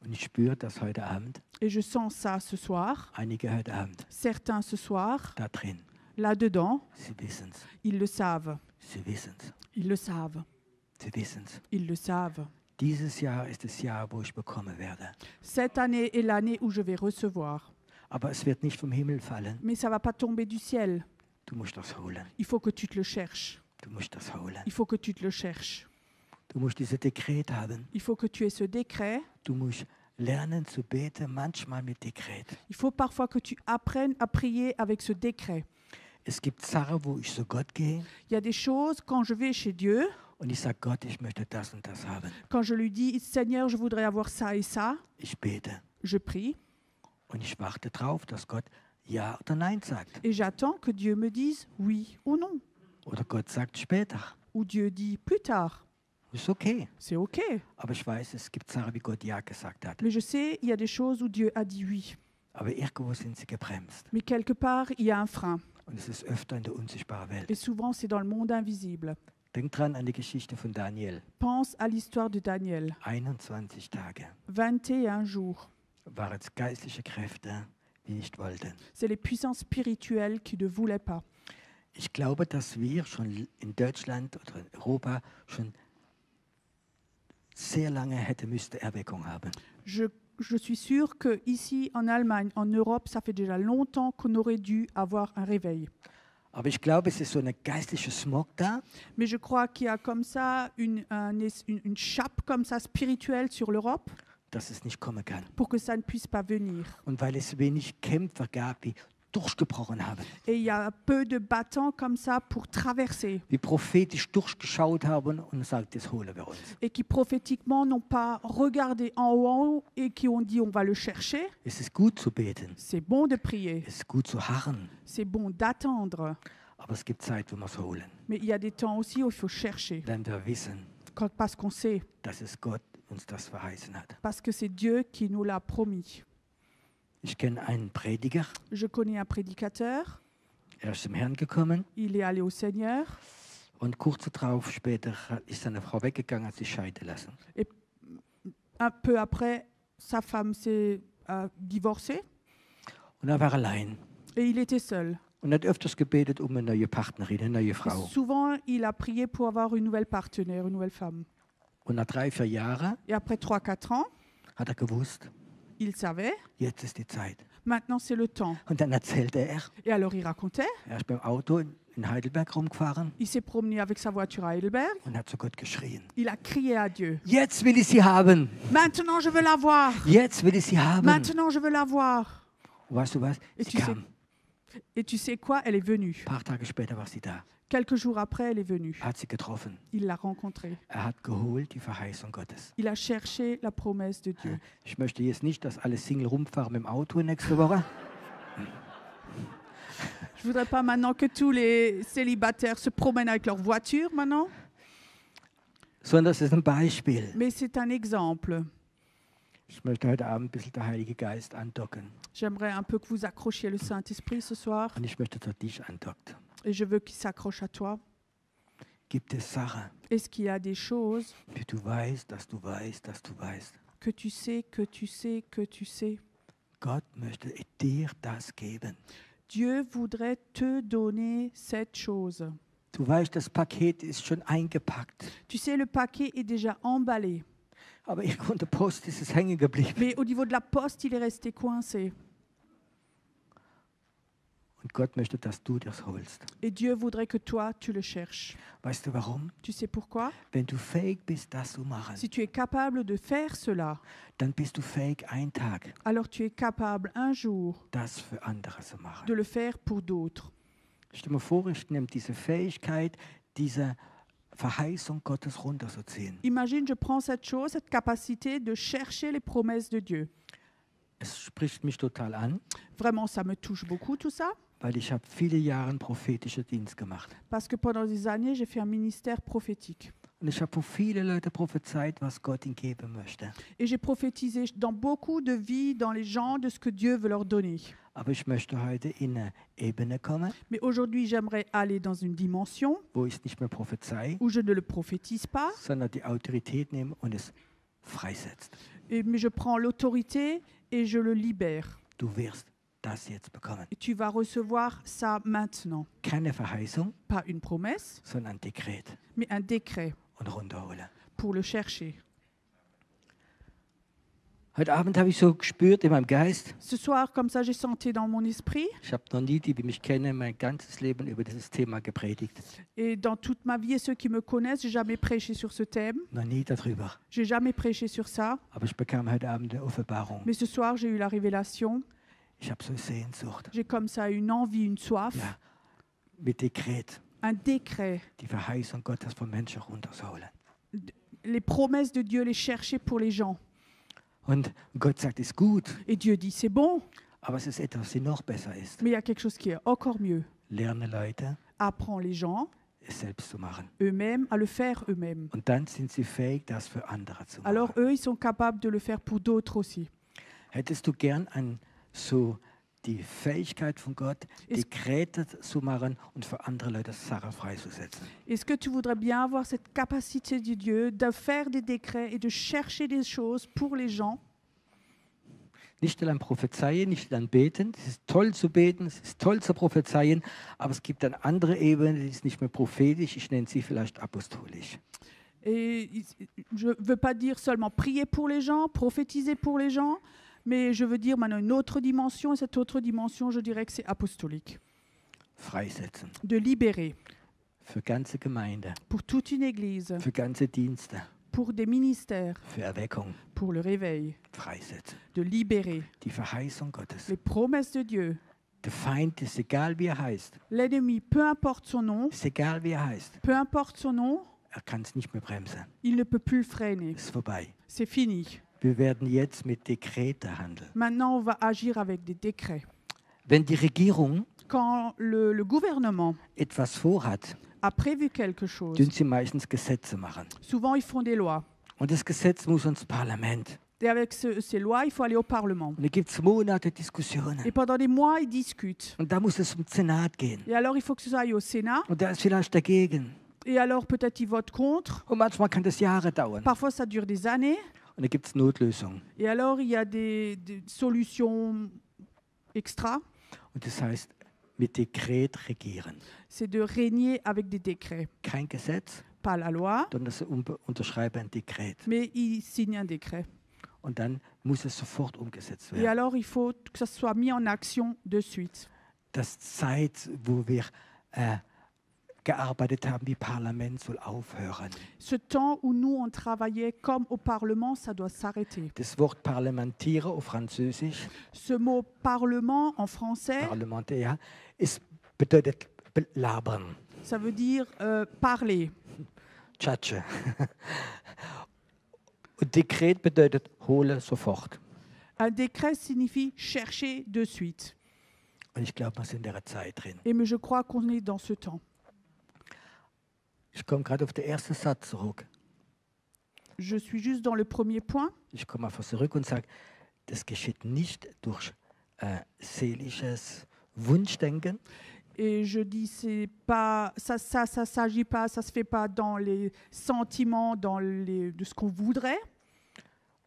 Speaker 2: Und ich spüre, dass heute Abend,
Speaker 3: Et je sens ça ce soir,
Speaker 2: einige heute Abend,
Speaker 3: certains ce soir,
Speaker 2: da drin,
Speaker 3: là-dedans,
Speaker 2: sie wissen's.
Speaker 3: ils le savent.
Speaker 2: Sie wissen's.
Speaker 3: Ils le savent.
Speaker 2: Sie wissen's.
Speaker 3: Ils le savent.
Speaker 2: Dieses Jahr ist das Jahr, wo ich bekommen werde.
Speaker 3: Cette année est l'année où je vais recevoir.
Speaker 2: Aber es wird nicht vom Himmel fallen.
Speaker 3: Mais ça ne va pas tomber du ciel.
Speaker 2: Du musst das holen.
Speaker 3: Il faut que tu te le cherches.
Speaker 2: Du musst das holen.
Speaker 3: Il faut que tu te le cherches.
Speaker 2: Du musst dieses Dekret haben.
Speaker 3: Il faut que tu aies ce décret.
Speaker 2: Du musst lernen zu beten, manchmal mit Dekret.
Speaker 3: Il faut parfois que tu apprennes à prier avec ce décret.
Speaker 2: Es gibt Sachen, wo ich zu Gott gehe
Speaker 3: Il y a des choses, quand je vais chez Dieu,
Speaker 2: und ich sage, Gott, ich möchte das und das haben.
Speaker 3: quand je lui dis, Seigneur, je voudrais avoir ça et ça,
Speaker 2: Ich bete
Speaker 3: je prie
Speaker 2: und ich warte drauf, dass Gott Ja oder Nein sagt.
Speaker 3: et j'attends que Dieu me dise oui ou non.
Speaker 2: Oder Gott sagt später.
Speaker 3: Ou Dieu dit plus tard.
Speaker 2: Ist okay.
Speaker 3: C'est OK.
Speaker 2: Aber ich weiß, es gibt Sachen, wie Gott Ja gesagt hat.
Speaker 3: Mais je sais, il y a des choses où Dieu a dit oui.
Speaker 2: Aber irgendwo sind sie gebremst.
Speaker 3: Mais quelque part, il y a un frein.
Speaker 2: Und es ist öfter in der unsichtbaren Welt.
Speaker 3: Et souvent, c'est dans le monde invisible.
Speaker 2: Denk dran an die Geschichte von Daniel.
Speaker 3: Pense à l'histoire de Daniel.
Speaker 2: 21 Tage
Speaker 3: 21 jours.
Speaker 2: waren es geistliche Kräfte, die nicht wollten.
Speaker 3: C'est les puissances spirituelles qui ne voulaient pas.
Speaker 2: Ich glaube, dass wir schon in Deutschland oder in Europa schon sehr lange hätte müsste Erweckung haben.
Speaker 3: Je suis sûre qu'ici, en Allemagne, en Europe, ça fait déjà longtemps qu'on aurait dû avoir un réveil.
Speaker 2: Aber ich glaube, es ist so eine geistliche Smog da.
Speaker 3: Mais je crois qu'il y a comme ça une chape comme ça spirituelle sur l'Europe
Speaker 2: Dass es nicht kommen kann.
Speaker 3: pour que ça ne puisse pas venir.
Speaker 2: Und weil es wenig Kämpfer gab, die durchgebrochen haben,
Speaker 3: Et il y a peu de battants comme ça pour traverser
Speaker 2: die prophetisch durchgeschaut haben und sagt, das holen wir uns.
Speaker 3: et qui prophétiquement n'ont pas regardé en haut et qui ont dit on va le chercher.
Speaker 2: Es ist gut zu beten,
Speaker 3: C'est bon de prier,
Speaker 2: es ist gut zu harren,
Speaker 3: c'est bon d'attendre.
Speaker 2: aber es gibt Zeit, wo wir es holen.
Speaker 3: Mais il y a des temps aussi où il faut chercher
Speaker 2: Wenn wir wissen,
Speaker 3: parce qu'on sait
Speaker 2: dass es Gott uns das verheißen hat.
Speaker 3: parce que c'est Dieu qui nous l'a promis.
Speaker 2: Ich kenne einen Prediger,
Speaker 3: Je connais un prédicateur,
Speaker 2: er ist zum Herrn gekommen
Speaker 3: il est allé au Seigneur
Speaker 2: und kurz darauf später ist seine Frau weggegangen, hat sich scheiden lassen.
Speaker 3: un peu après, sa femme s'est divorcée
Speaker 2: Und er war allein
Speaker 3: et il était seul.
Speaker 2: und hat öfters gebetet um eine neue Partnerin, eine neue
Speaker 3: Et
Speaker 2: Frau.
Speaker 3: souvent, il a prié pour avoir une nouvelle partenaire, une nouvelle femme.
Speaker 2: Und nach 3-4 Jahren
Speaker 3: Et après 3-4 ans,
Speaker 2: hat er gewusst,
Speaker 3: il savait,
Speaker 2: jetzt ist die Zeit.
Speaker 3: maintenant c'est le temps.
Speaker 2: Und dann erzählte er,
Speaker 3: Et alors il racontait,
Speaker 2: er ist beim Auto in Heidelberg rumgefahren
Speaker 3: il s'est promené avec sa voiture à Heidelberg,
Speaker 2: und hat zu Gott geschrien.
Speaker 3: il a crié à Dieu.
Speaker 2: Jetzt will ich sie haben.
Speaker 3: Maintenant je veux la voir.
Speaker 2: Jetzt will ich sie haben.
Speaker 3: Maintenant je veux la voir.
Speaker 2: Und weißt du was?
Speaker 3: Et
Speaker 2: Sie
Speaker 3: tu sais,
Speaker 2: kam.
Speaker 3: et tu sais quoi? Elle est venue.
Speaker 2: Ein paar Tage später war sie da.
Speaker 3: Quelques jours après, elle est venue.
Speaker 2: Er hat sie getroffen.
Speaker 3: Il l'a rencontrée.
Speaker 2: Er hat geholt die Verheißung Gottes.
Speaker 3: Il a cherché la promesse de Dieu.
Speaker 2: Ich möchte jetzt nicht, dass alle Single rumfahren mit dem Auto nächste Woche.
Speaker 3: Je voudrais pas maintenant que tous les célibataires se promènent avec leur voiture maintenant,
Speaker 2: Sondern es ist ein Beispiel.
Speaker 3: mais c'est un exemple.
Speaker 2: Ich möchte heute Abend ein bisschen der Heilige Geist andocken.
Speaker 3: J'aimerais un peu que vous accrochiez le Saint-Esprit ce soir
Speaker 2: Und ich möchte, dass dich andockt.
Speaker 3: et je veux qu'il s'accroche à toi.
Speaker 2: Gibt es Sachen,
Speaker 3: Est-ce qu'il y a des choses
Speaker 2: die du weißt, dass du weißt, dass du weißt?
Speaker 3: que tu sais, que tu sais, que tu sais?
Speaker 2: Gott möchte dir das geben.
Speaker 3: Dieu voudrait te donner cette chose.
Speaker 2: Du weißt, das Paket ist schon eingepackt.
Speaker 3: Tu sais, le paquet est déjà emballé,
Speaker 2: Aber irgendwo in der Post ist es hängen geblieben.
Speaker 3: mais au niveau de la poste, il est resté coincé.
Speaker 2: Und Gott möchte, dass du das holst.
Speaker 3: Et Dieu voudrait que toi, tu le cherches.
Speaker 2: Weißt du warum?
Speaker 3: Tu sais pourquoi?
Speaker 2: Wenn du fähig bist, das zu machen,
Speaker 3: Si tu es capable de faire cela,
Speaker 2: dann bist du fähig, einen Tag
Speaker 3: alors tu es capable un jour
Speaker 2: das für andere zu machen.
Speaker 3: de le faire pour d'autres.
Speaker 2: Stell dir mal vor, ich nehme diese Fähigkeit, diese Verheißung Gottes runterzuziehen.
Speaker 3: Imagine, je prends cette chose, cette capacité de chercher les promesses de Dieu.
Speaker 2: Es spricht mich total an,
Speaker 3: Vraiment, ça me touche beaucoup tout ça,
Speaker 2: weil ich habe viele Jahre einen prophetischen Dienst gemacht.
Speaker 3: parce que pendant des années, j'ai fait un ministère prophétique.
Speaker 2: Und ich habe für viele Leute prophezeit, was Gott ihnen geben möchte.
Speaker 3: Et j'ai prophétisé dans beaucoup de vies, dans les gens, de ce que Dieu veut leur donner.
Speaker 2: Aber ich möchte heute in eine Ebene kommen,
Speaker 3: Mais aujourd'hui, j'aimerais aller dans une dimension
Speaker 2: wo ich es nicht mehr prophezei,
Speaker 3: où je ne le prophétise pas,
Speaker 2: sondern die Autorität nehme und es freisetzt.
Speaker 3: mais je prends l'autorité et je le libère.
Speaker 2: Du wirst das jetzt bekommen.
Speaker 3: Et tu vas recevoir ça maintenant.
Speaker 2: Keine Verheißung,
Speaker 3: Pas une promesse,
Speaker 2: sondern ein Dekret
Speaker 3: mais un décret
Speaker 2: und runterholen.
Speaker 3: pour le chercher.
Speaker 2: Heute Abend habe ich so gespürt in meinem Geist,
Speaker 3: Ce soir, comme ça, j'ai senti dans mon esprit
Speaker 2: ich habe noch nie, die mich kennen, mein ganzes Leben über dieses Thema gepredigt.
Speaker 3: et dans toute ma vie, et ceux qui me connaissent, j'ai jamais prêché sur ce thème.
Speaker 2: Noch nie darüber.
Speaker 3: J'ai jamais prêché sur ça.
Speaker 2: Aber ich bekam heute Abend eine Offenbarung.
Speaker 3: Mais ce soir, j'ai eu la révélation.
Speaker 2: Ich habe so Sehnsucht.
Speaker 3: J'ai comme ça une envie, une soif,
Speaker 2: Ja, mit Dekret
Speaker 3: un décret.
Speaker 2: die Verheißung Gottes von Menschen runterzuholen.
Speaker 3: Les promesses de Dieu, les chercher pour les gens.
Speaker 2: Und Gott sagt, es ist gut,
Speaker 3: Et Dieu dit, c'est bon,
Speaker 2: aber es ist etwas, was noch besser ist.
Speaker 3: mais il y a quelque chose qui est encore mieux.
Speaker 2: Lerne Leute,
Speaker 3: Apprends les gens
Speaker 2: es selbst zu machen.
Speaker 3: eux-mêmes à le faire eux-mêmes.
Speaker 2: Und dann sind sie fähig, das für andere zu machen.
Speaker 3: Alors eux, ils sont capables de le faire pour d'autres aussi.
Speaker 2: Hättest du gern so die Fähigkeit von Gott,
Speaker 3: Ist-
Speaker 2: Dekrete zu machen und für andere Leute Sachen freizusetzen?
Speaker 3: Est-ce que tu voudrais bien avoir cette capacité de Dieu de faire des décrets et de chercher des choses pour les gens?
Speaker 2: Nicht allein prophezeien, nicht allein beten. Es ist toll zu beten, es ist toll zu prophezeien, aber es gibt eine andere Ebene, die ist nicht mehr prophetisch, ich nenne sie vielleicht apostolisch.
Speaker 3: Et je ne veux pas dire seulement prier pour les gens, prophétiser pour les gens, mais je veux dire maintenant une autre dimension, et cette autre dimension, je dirais que c'est apostolique.
Speaker 2: Freisetzen.
Speaker 3: De libérer
Speaker 2: Für ganze Gemeinde,
Speaker 3: pour toute une église,
Speaker 2: für ganze Dienste,
Speaker 3: pour des ministères,
Speaker 2: für Erweckung.
Speaker 3: pour le réveil,
Speaker 2: Freisetzen.
Speaker 3: de libérer
Speaker 2: Die Verheißung Gottes.
Speaker 3: les promesses de Dieu.
Speaker 2: Der Feind ist egal, wie er heißt.
Speaker 3: L'ennemi, peu importe son nom,
Speaker 2: Ist egal, wie er heißt.
Speaker 3: peu importe son nom,
Speaker 2: Er kann es nicht mehr bremsen.
Speaker 3: il ne peut plus le freiner.
Speaker 2: Ist vorbei.
Speaker 3: C'est fini.
Speaker 2: Wir werden jetzt mit Dekrete handeln.
Speaker 3: Maintenant, on va agir avec des décrets.
Speaker 2: Wenn die Regierung
Speaker 3: Quand le gouvernement
Speaker 2: etwas vorhat,
Speaker 3: a prévu quelque chose,
Speaker 2: tun sie meistens Gesetze machen.
Speaker 3: souvent ils font des lois.
Speaker 2: Und das Gesetz muss ins Parlament.
Speaker 3: Et avec ces lois, il faut aller au Parlement.
Speaker 2: Und da gibt es Monate Diskussionen.
Speaker 3: Et pendant des mois, ils discutent.
Speaker 2: Und da muss es zum Senat gehen.
Speaker 3: Et alors, il faut que ça aille au Sénat.
Speaker 2: Und der ist vielleicht dagegen.
Speaker 3: Et alors, peut-être ils votent contre.
Speaker 2: Und manchmal kann das Jahre dauern.
Speaker 3: Parfois, ça dure des années.
Speaker 2: Und da gibt es Notlösungen.
Speaker 3: Et alors, il y a des solutions extra.
Speaker 2: Und das heißt, mit Dekret regieren.
Speaker 3: C'est de régner avec des décrets.
Speaker 2: Kein Gesetz,
Speaker 3: Pas la loi,
Speaker 2: sondern sie unterschreiben ein Dekret.
Speaker 3: mais ils signent un décret.
Speaker 2: Und dann muss es sofort umgesetzt
Speaker 3: Et
Speaker 2: werden.
Speaker 3: alors, il faut que ça soit mis en action de suite.
Speaker 2: Das Zeit, wo wir gearbeitet haben wie Parlament, soll aufhören.
Speaker 3: Ce temps où nous, on travaillait comme au Parlement, ça doit s'arrêter.
Speaker 2: Das Wort Parlamentiere auf Französisch,
Speaker 3: Ce mot Parlement en français,
Speaker 2: Parlamentär, bedeutet labern,
Speaker 3: ça veut dire parler.
Speaker 2: Tschatsche. Und Dekret bedeutet hole sofort.
Speaker 3: Un décret signifie chercher de suite.
Speaker 2: Und ich glaube, wir sind in der Zeit drin.
Speaker 3: Et mais je crois qu'on est dans ce temps.
Speaker 2: Ich komme gerade auf den ersten Satz zurück.
Speaker 3: Je suis juste dans le premier point.
Speaker 2: Ich komme einfach zurück und sage, das geschieht nicht durch seelisches Wunschdenken,
Speaker 3: Et je dis, c'est pas, ça s'agit pas, ça se fait pas dans les sentiments, de ce qu'on voudrait,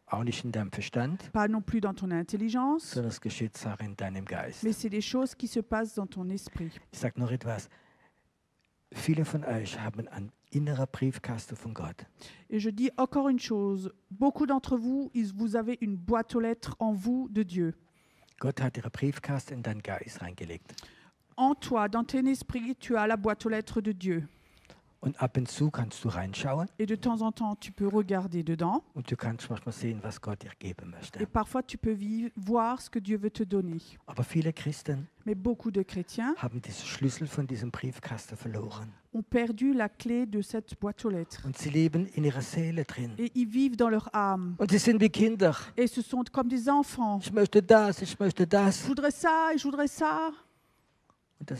Speaker 2: auch nicht in deinem Verstand,
Speaker 3: pas non plus dans ton intelligence,
Speaker 2: sondern es geschieht Sache in deinem Geist.
Speaker 3: mais c'est des choses qui se passent dans ton esprit.
Speaker 2: Ich sage noch etwas. Viele von euch haben einen inneren Briefkasten von Gott.
Speaker 3: Et je dis encore une chose, beaucoup d'entre vous, vous avez une boîte aux lettres en vous de Dieu.
Speaker 2: Gott hat ihre Briefkasten in deinen Geist reingelegt.
Speaker 3: En toi, dans ton esprit, tu as la boîte aux lettres de Dieu.
Speaker 2: Und ab und zu kannst du reinschauen
Speaker 3: Et de temps en temps, tu peux regarder dedans.
Speaker 2: und du kannst manchmal sehen, was Gott dir geben möchte.
Speaker 3: Et parfois, tu peux voir ce que Dieu veut te donner.
Speaker 2: Aber viele Christen
Speaker 3: Mais beaucoup de chrétiens
Speaker 2: haben diesen Schlüssel von diesem Briefkasten verloren.
Speaker 3: ont perdu la clé de cette boîte aux lettres.
Speaker 2: Und sie leben in ihrer Seele drin.
Speaker 3: Et ils vivent dans leur âme.
Speaker 2: Und sie sind wie Kinder.
Speaker 3: Et ce sont comme des enfants.
Speaker 2: Ich möchte das, ich möchte
Speaker 3: Je
Speaker 2: das.
Speaker 3: voudrais ça et je voudrais ça.
Speaker 2: Und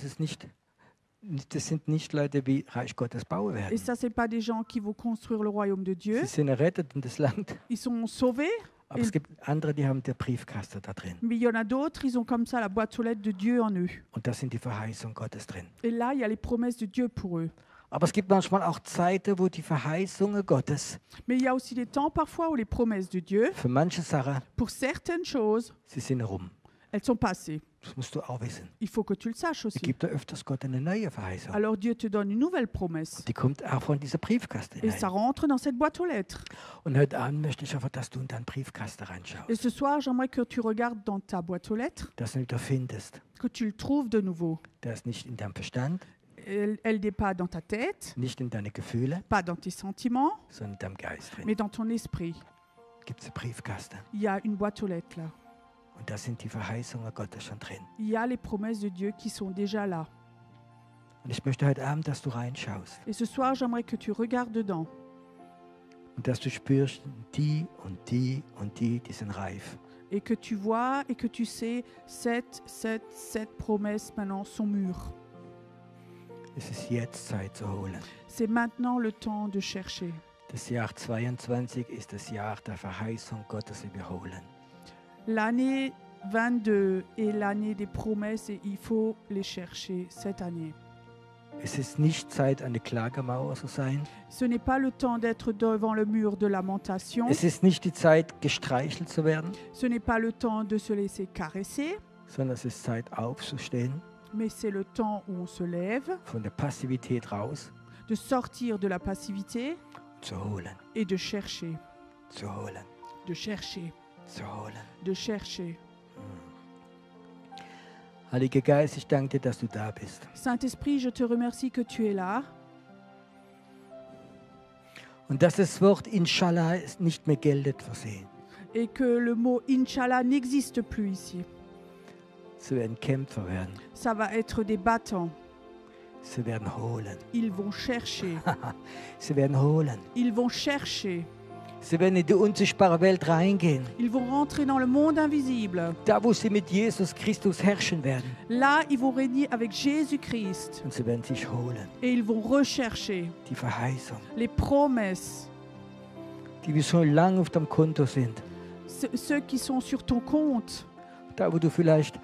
Speaker 2: das sind nicht Leute, die Reich Gottes bauen
Speaker 3: Et
Speaker 2: werden.
Speaker 3: ça, ce n'est pas des gens qui vont construire le royaume de Dieu.
Speaker 2: Sie sind errettet in das Land.
Speaker 3: Ils sont sauvés.
Speaker 2: Aber es gibt andere, die haben den Briefkasten da drin.
Speaker 3: Mais il y en a d'autres, ils ont comme ça la boîte aux lettres de Dieu en eux.
Speaker 2: Und da sind die Verheißungen Gottes drin.
Speaker 3: Et là, il y a les promesses de Dieu pour eux.
Speaker 2: Aber es gibt manchmal auch Zeiten, wo die Verheißungen Gottes
Speaker 3: Mais il y a aussi des temps parfois où les promesses de Dieu,
Speaker 2: für manche Sachen,
Speaker 3: pour certaines choses,
Speaker 2: sie sind rum.
Speaker 3: elles sont passées.
Speaker 2: Das musst du auch wissen.
Speaker 3: Il faut que tu le saches
Speaker 2: Es
Speaker 3: aussi.
Speaker 2: gibt da öfters Gott eine neue Verheißung.
Speaker 3: Alors Dieu te donne une nouvelle promesse.
Speaker 2: Die kommt auch von dieser Briefkasten
Speaker 3: Et ça
Speaker 2: hinein.
Speaker 3: rentre dans cette boîte aux lettres.
Speaker 2: Und heute Abend möchte ich einfach, dass du in deinen Briefkasten
Speaker 3: Et
Speaker 2: reinschaust.
Speaker 3: ce soir, j'aimerais que tu regardes dans ta boîte aux lettres,
Speaker 2: Dass du ihn da findest.
Speaker 3: que tu le trouves de nouveau.
Speaker 2: Der ist nicht in deinem Verstand,
Speaker 3: Elle n'est pas dans ta tête,
Speaker 2: nicht in deine Gefühle,
Speaker 3: pas dans tes sentiments,
Speaker 2: sondern in deinem Geist drin.
Speaker 3: mais dans ton esprit.
Speaker 2: Gibt es einen Briefkasten.
Speaker 3: Il y a une boîte aux lettres là.
Speaker 2: Und da sind die Verheißungen Gottes schon drin.
Speaker 3: Il y a les promesses de Dieu qui sont déjà là.
Speaker 2: Und ich möchte heute Abend, dass du reinschaust.
Speaker 3: Et ce soir, j'aimerais que tu regardes dedans
Speaker 2: Und dass du spürst, die und die und die sind reif.
Speaker 3: et que tu vois et que tu sais, cette promesse maintenant sont mûres.
Speaker 2: Es ist jetzt Zeit zu holen.
Speaker 3: C'est maintenant le temps de chercher.
Speaker 2: Das Jahr 22 ist das Jahr der Verheißung Gottes überholen.
Speaker 3: L'année 22 est l'année des promesses et il faut les chercher cette année.
Speaker 2: Es ist nicht Zeit, eine Klagemauer zu sein.
Speaker 3: Ce n'est pas le temps d'être devant le mur de lamentation.
Speaker 2: Es ist nicht die Zeit, gestreichelt zu werden,
Speaker 3: Ce n'est pas le temps de se laisser caresser,
Speaker 2: sondern es ist Zeit, aufzustehen,
Speaker 3: mais c'est le temps où on se lève,
Speaker 2: von der Passivität raus,
Speaker 3: de sortir de la passivité
Speaker 2: zu holen,
Speaker 3: et de chercher,
Speaker 2: zu holen,
Speaker 3: de chercher,
Speaker 2: zu holen.
Speaker 3: de chercher.
Speaker 2: Heiliger Geist, ich danke dir, dass du da bist.
Speaker 3: Saint-Esprit, je te remercie que tu es là
Speaker 2: Und dass das Wort Inshallah nicht mehr geltet für sie.
Speaker 3: et que le mot Inch'Allah n'existe plus ici.
Speaker 2: Sie werden Kämpfer werden.
Speaker 3: Ça va être des battants.
Speaker 2: Sie werden holen.
Speaker 3: Ils vont chercher.
Speaker 2: Sie werden holen.
Speaker 3: Ils vont chercher.
Speaker 2: Sie werden in die unsichtbare Welt reingehen.
Speaker 3: Ils vont rentrer dans le monde invisible.
Speaker 2: Da, wo sie mit Jesus Christus herrschen werden.
Speaker 3: Là, ils vont régner avec Jésus-Christ.
Speaker 2: Und sie werden sich holen.
Speaker 3: Et ils vont rechercher
Speaker 2: Die Verheißung,
Speaker 3: les promesses,
Speaker 2: die schon lange auf dem Konto sind.
Speaker 3: Ceux qui sont sur ton compte,
Speaker 2: Da, wo du vielleicht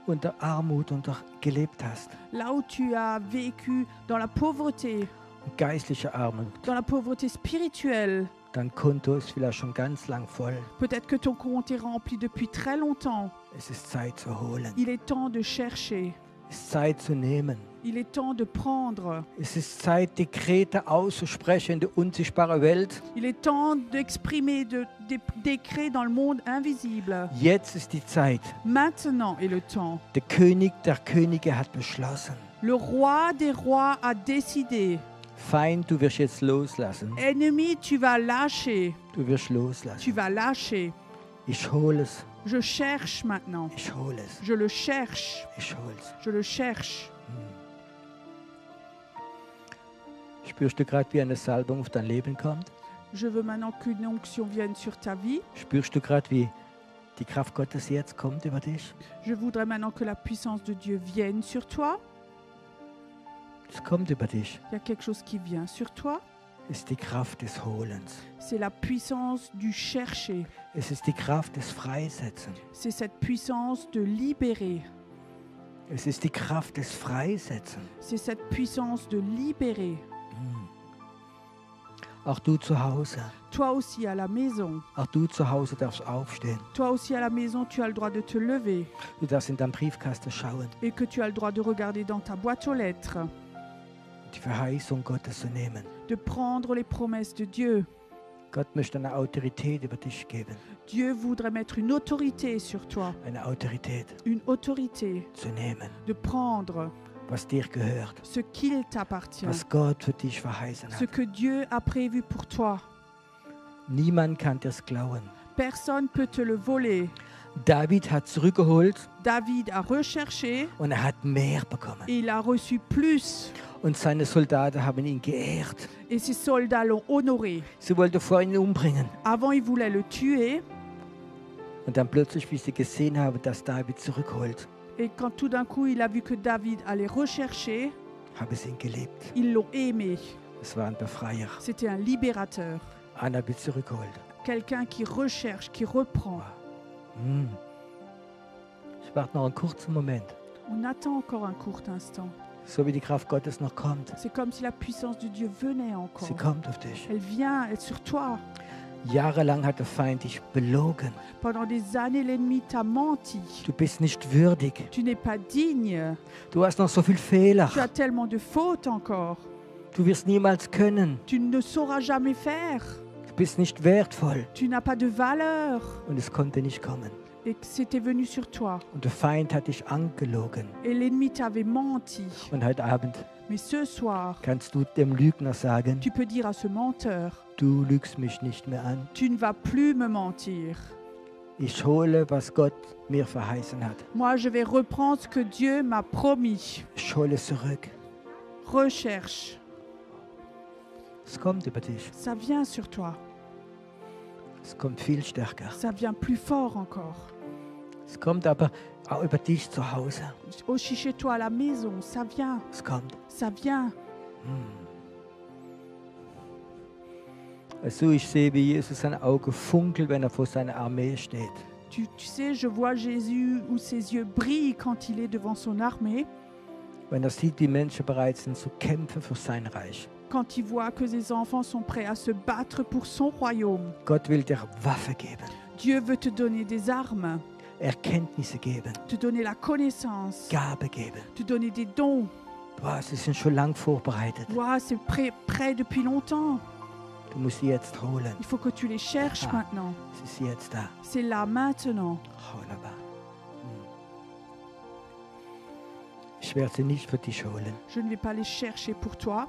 Speaker 2: unter Armut gelebt hast.
Speaker 3: là où tu as vécu dans la pauvreté,
Speaker 2: Geistliche Armut.
Speaker 3: dans la pauvreté spirituelle.
Speaker 2: Dein Konto ist vielleicht schon ganz lang voll.
Speaker 3: Peut-être que ton compte est rempli depuis très longtemps.
Speaker 2: Es ist Zeit zu holen.
Speaker 3: Il est temps de chercher.
Speaker 2: Es ist Zeit zu nehmen.
Speaker 3: Il est temps de prendre.
Speaker 2: Es ist Zeit, Dekrete auszusprechen in die unsichtbare Welt.
Speaker 3: Il est temps d'exprimer des décrets dans le monde invisible.
Speaker 2: Jetzt ist die Zeit.
Speaker 3: Maintenant est le temps.
Speaker 2: Der König der Könige hat beschlossen.
Speaker 3: Le roi des rois a décidé.
Speaker 2: Feind, du wirst jetzt loslassen.
Speaker 3: Ennemi, tu vas lâcher.
Speaker 2: Du wirst loslassen.
Speaker 3: Tu vas lâcher.
Speaker 2: Ich hole es.
Speaker 3: Je cherche maintenant.
Speaker 2: Ich hole es.
Speaker 3: Je le cherche.
Speaker 2: Ich hole es.
Speaker 3: Je le cherche.
Speaker 2: Spürst du gerade, wie eine Salbung auf dein Leben kommt?
Speaker 3: Je veux maintenant qu'une onction vienne sur ta vie.
Speaker 2: Spürst du gerade, wie die Kraft Gottes jetzt kommt über dich?
Speaker 3: Je voudrais maintenant que la puissance de Dieu vienne sur toi.
Speaker 2: Es kommt über dich.
Speaker 3: Il y a quelque chose qui vient sur toi.
Speaker 2: Es ist die Kraft des Holens.
Speaker 3: C'est la puissance du chercher.
Speaker 2: Es ist die Kraft des Freisetzens.
Speaker 3: C'est cette puissance de libérer.
Speaker 2: Es ist die Kraft des Freisetzens.
Speaker 3: C'est cette puissance de libérer.
Speaker 2: Auch du zu Hause.
Speaker 3: Toi aussi à la maison.
Speaker 2: Auch du zu Hause darfst aufstehen.
Speaker 3: Toi aussi à la maison, tu as le droit de te lever
Speaker 2: Du darfst in deinen Briefkasten schauen.
Speaker 3: et que tu as le droit de regarder dans ta boîte aux lettres,
Speaker 2: Die Verheißung Gottes zu nehmen.
Speaker 3: de prendre les promesses de Dieu.
Speaker 2: Gott möchte eine Autorität über dich geben.
Speaker 3: Dieu voudrait mettre une autorité sur toi,
Speaker 2: Eine Autorität
Speaker 3: une autorité
Speaker 2: zu nehmen,
Speaker 3: de prendre
Speaker 2: was dir gehört.
Speaker 3: ce qu'il t'appartient,
Speaker 2: Was Gott für dich verheißen
Speaker 3: ce
Speaker 2: hat.
Speaker 3: que Dieu a prévu pour toi.
Speaker 2: Niemand kann dir's klauen.
Speaker 3: Personne ne peut te le voler.
Speaker 2: David hat zurückgeholt
Speaker 3: David a recherché
Speaker 2: und hat mehr bekommen.
Speaker 3: et il a reçu plus.
Speaker 2: Und seine Soldaten haben ihn geehrt.
Speaker 3: Et ses soldats l'ont honoré.
Speaker 2: Sie wollten vor ihn umbringen.
Speaker 3: Avant, ils voulaient le tuer.
Speaker 2: Und dann plötzlich, wie sie gesehen haben, dass David zurückholt,
Speaker 3: Et quand tout d'un coup, il a vu que David allait rechercher,
Speaker 2: haben sie ihn geliebt.
Speaker 3: ils l'ont aimé.
Speaker 2: Es war ein Befreier.
Speaker 3: C'était un libérateur.
Speaker 2: Einer wird zurückgeholt.
Speaker 3: Quelqu'un qui recherche, qui reprend.
Speaker 2: Hm. Ich warte noch einen kurzen Moment.
Speaker 3: On attend encore un court instant.
Speaker 2: So wie die Kraft Gottes noch kommt.
Speaker 3: C'est comme si la puissance de Dieu venait encore.
Speaker 2: Sie kommt auf dich.
Speaker 3: Elle vient, elle est sur toi.
Speaker 2: Jahrelang hat der Feind dich belogen.
Speaker 3: Pendant des années, l'ennemi t'a menti.
Speaker 2: Du bist nicht würdig.
Speaker 3: Tu n'es pas digne.
Speaker 2: Du hast noch so viel Fehler.
Speaker 3: Tu as tellement de fautes encore.
Speaker 2: Du wirst niemals können.
Speaker 3: Tu ne sauras jamais faire.
Speaker 2: Du bist nicht wertvoll.
Speaker 3: Tu n'as pas de valeur.
Speaker 2: Und es konnte nicht kommen.
Speaker 3: Et que c'était venu sur toi.
Speaker 2: Und der Feind hat dich angelogen.
Speaker 3: Et l'ennemi t'avait menti.
Speaker 2: Und heute Abend
Speaker 3: Mais ce soir,
Speaker 2: kannst du dem Lügner sagen,
Speaker 3: tu peux dire à ce menteur,
Speaker 2: du lügst mich nicht mehr an.
Speaker 3: tu ne vas plus me mentir.
Speaker 2: Ich hole, was Gott mir verheißen hat.
Speaker 3: Moi, je vais reprendre ce que Dieu m'a promis.
Speaker 2: Ich hole es zurück.
Speaker 3: Recherche.
Speaker 2: Es kommt über dich.
Speaker 3: Ça vient sur toi.
Speaker 2: Es kommt viel stärker.
Speaker 3: Ça vient plus fort encore.
Speaker 2: Es kommt aber auch über dich zu Hause.
Speaker 3: Aussi chez toi à la maison, ça vient.
Speaker 2: Es kommt.
Speaker 3: Ça vient.
Speaker 2: Also ich sehe, wie Jesus sein Auge funkelt, wenn er vor seiner Armee steht.
Speaker 3: Tu sais, je vois Jésus où ses yeux brillent quand il est devant son armée,
Speaker 2: Wenn er sieht, wie Menschen bereit sind zu kämpfen für sein Reich.
Speaker 3: quand il voit que ses enfants sont prêts à se battre pour son royaume.
Speaker 2: Gott will dir Waffe geben,
Speaker 3: Dieu veut te donner des armes,
Speaker 2: Erkenntnisse geben,
Speaker 3: te donner la connaissance,
Speaker 2: Gabe geben.
Speaker 3: te donner des dons.
Speaker 2: Boah, sie sind schon lang vorbereitet.
Speaker 3: Wow, c'est prêt depuis longtemps.
Speaker 2: Du musst sie jetzt holen.
Speaker 3: Il faut que tu les cherches
Speaker 2: Ah.
Speaker 3: maintenant.
Speaker 2: Sie ist jetzt da.
Speaker 3: C'est là maintenant.
Speaker 2: Wunderbar. Ich werde sie nicht für dich holen.
Speaker 3: Je ne vais pas les chercher pour toi.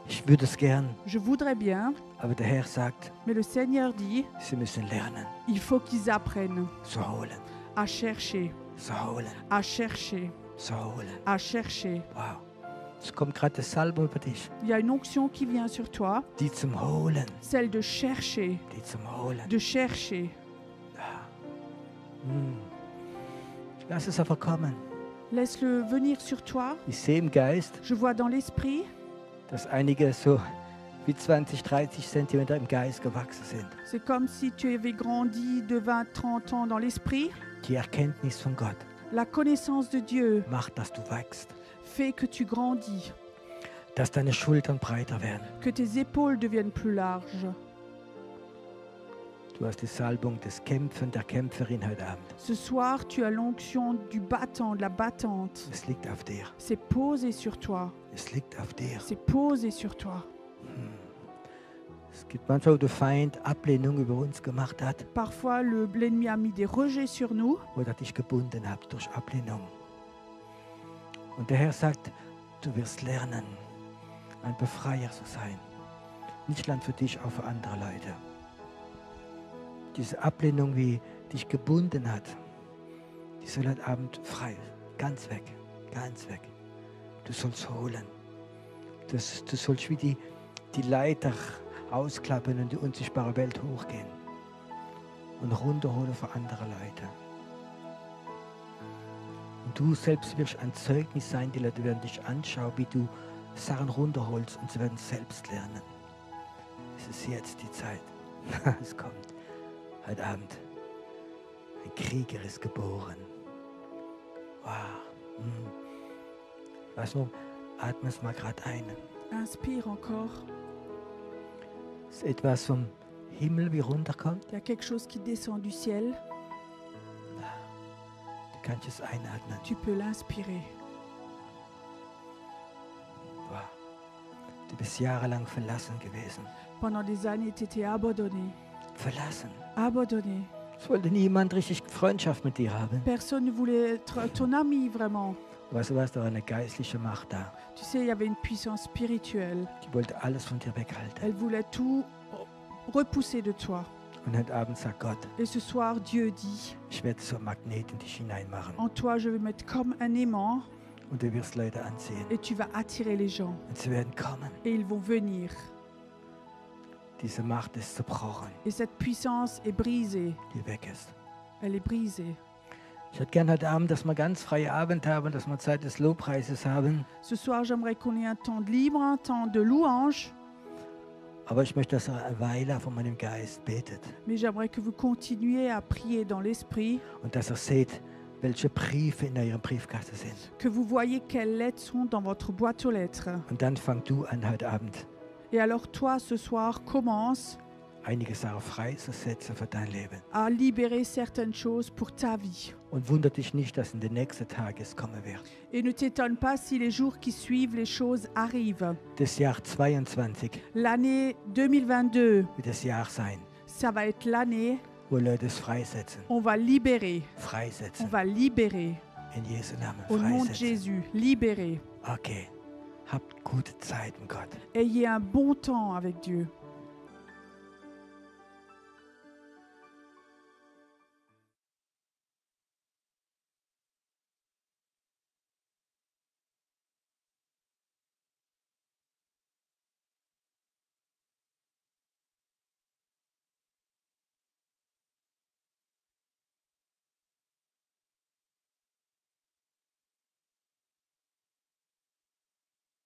Speaker 2: Ich würde es gern,
Speaker 3: Je voudrais bien,
Speaker 2: aber der Herr sagt,
Speaker 3: mais le Seigneur dit,
Speaker 2: sie müssen lernen,
Speaker 3: il faut qu'ils apprennent
Speaker 2: zu holen,
Speaker 3: à chercher,
Speaker 2: zu holen,
Speaker 3: à chercher,
Speaker 2: zu holen.
Speaker 3: à chercher.
Speaker 2: Wow. Es kommt gerade das Salbung über dich.
Speaker 3: Il y a une onction qui vient sur toi,
Speaker 2: Die zum Holen,
Speaker 3: celle de chercher,
Speaker 2: die zum Holen.
Speaker 3: de chercher.
Speaker 2: Lass es einfach kommen.
Speaker 3: Laisse-le venir sur toi.
Speaker 2: Ich sehe im Geist,
Speaker 3: Je vois dans l'esprit
Speaker 2: dass einige so wie 20, 30 Zentimeter im Geist gewachsen sind.
Speaker 3: C'est comme si tu avais grandi de 20, 30 ans dans l'esprit.
Speaker 2: Die Erkenntnis von Gott
Speaker 3: La connaissance de Dieu
Speaker 2: macht, dass du wächst,
Speaker 3: fait que tu grandis,
Speaker 2: dass deine Schultern breiter werden.
Speaker 3: que tes épaules deviennent plus larges.
Speaker 2: Du hast die Salbung des Kämpfen, der Kämpferin heute Abend.
Speaker 3: Ce soir, tu as l'onction du battant, de la battante.
Speaker 2: Es liegt auf dir.
Speaker 3: C'est posé sur toi.
Speaker 2: Es liegt auf dir.
Speaker 3: C'est posé sur toi.
Speaker 2: Es gibt manchmal, wo der Feind Ablehnung über uns gemacht hat,
Speaker 3: Parfois, l'ennemi a mis des rejets sur nous,
Speaker 2: wo er dich gebunden hat durch Ablehnung. Und der Herr sagt, du wirst lernen, ein Befreier zu sein. Nicht allein für dich, auch für andere Leute. Diese Ablehnung, wie dich gebunden hat, die soll heute Abend frei, ganz weg, ganz weg. Du sollst holen. Du sollst wie die Leiter ausklappen und die unsichtbare Welt hochgehen und runterholen für andere Leute. Und du selbst wirst ein Zeugnis sein, die Leute werden dich anschauen, wie du Sachen runterholst und sie werden selbst lernen. Es ist jetzt die Zeit. Es kommt. Heute Abend. Ein Krieger ist geboren. Wow. Weißt du, atme es mal gerade ein.
Speaker 3: inspire encore.
Speaker 2: Es ist etwas vom Himmel wie runterkommt.
Speaker 3: Il y a quelque chose qui descend du ciel.
Speaker 2: Du kannst es einatmen.
Speaker 3: Tu peux l'inspirer.
Speaker 2: Wow. Du bist jahrelang verlassen gewesen.
Speaker 3: Pendant des années, tu étais abandonné.
Speaker 2: Verlassen.
Speaker 3: Abandonné.
Speaker 2: Es wollte niemand richtig Freundschaft mit dir haben.
Speaker 3: Personne ne voulait être ton ami vraiment.
Speaker 2: Weißt du was, da war eine geistliche Macht da.
Speaker 3: Tu sais, il y avait une puissance spirituelle.
Speaker 2: Die wollte alles von dir weghalten.
Speaker 3: Elle voulait tout repousser de toi.
Speaker 2: Und heute Abend sagt Gott,
Speaker 3: Et ce soir, Dieu dit,
Speaker 2: ich werde so einen Magnet in dich hineinmachen.
Speaker 3: en toi, je vais mettre comme un aimant
Speaker 2: Und du wirst Leute anziehen.
Speaker 3: et tu vas attirer les gens.
Speaker 2: Und sie werden kommen.
Speaker 3: Et ils vont venir.
Speaker 2: Diese Macht ist zerbrochen,
Speaker 3: Et cette puissance est brisée.
Speaker 2: die weg ist.
Speaker 3: Elle est brisée.
Speaker 2: Ich hätte gerne heute Abend, dass wir ganz freie Abend haben, dass wir Zeit des Lobpreises haben.
Speaker 3: Ce soir, j'aimerais qu'on ait un temps de libre, un temps de louange.
Speaker 2: Aber ich möchte, dass er eine Weile von meinem Geist betet.
Speaker 3: Mais j'aimerais que vous continuiez à prier dans l'esprit,
Speaker 2: Und dass er seht, welche Briefe in eurem Briefkasten sind.
Speaker 3: que vous voyez quelles lettres sont dans votre boîte aux lettres.
Speaker 2: Und dann fang du an heute Abend,
Speaker 3: Et alors toi, ce soir, commence
Speaker 2: einige Sachen freizusetzen für dein Leben.
Speaker 3: à libérer certaines choses pour ta vie.
Speaker 2: Und wundert dich nicht, dass in den nächsten Tagen es kommen wird.
Speaker 3: Et ne t'étonne pas si les jours qui suivent, les choses arrivent.
Speaker 2: Das Jahr 22
Speaker 3: L'année 2022,
Speaker 2: wird das Jahr sein,
Speaker 3: ça va être l'année
Speaker 2: wo Leute es freisetzen.
Speaker 3: où on va libérer. On
Speaker 2: Freisetzen.
Speaker 3: va libérer.
Speaker 2: In Jesu Namen.
Speaker 3: Au nom de
Speaker 2: Freisetzen.
Speaker 3: Jésus, libérer.
Speaker 2: Okay. Habt gute Zeit mit Gott.
Speaker 3: Ayez un bon temps avec Dieu.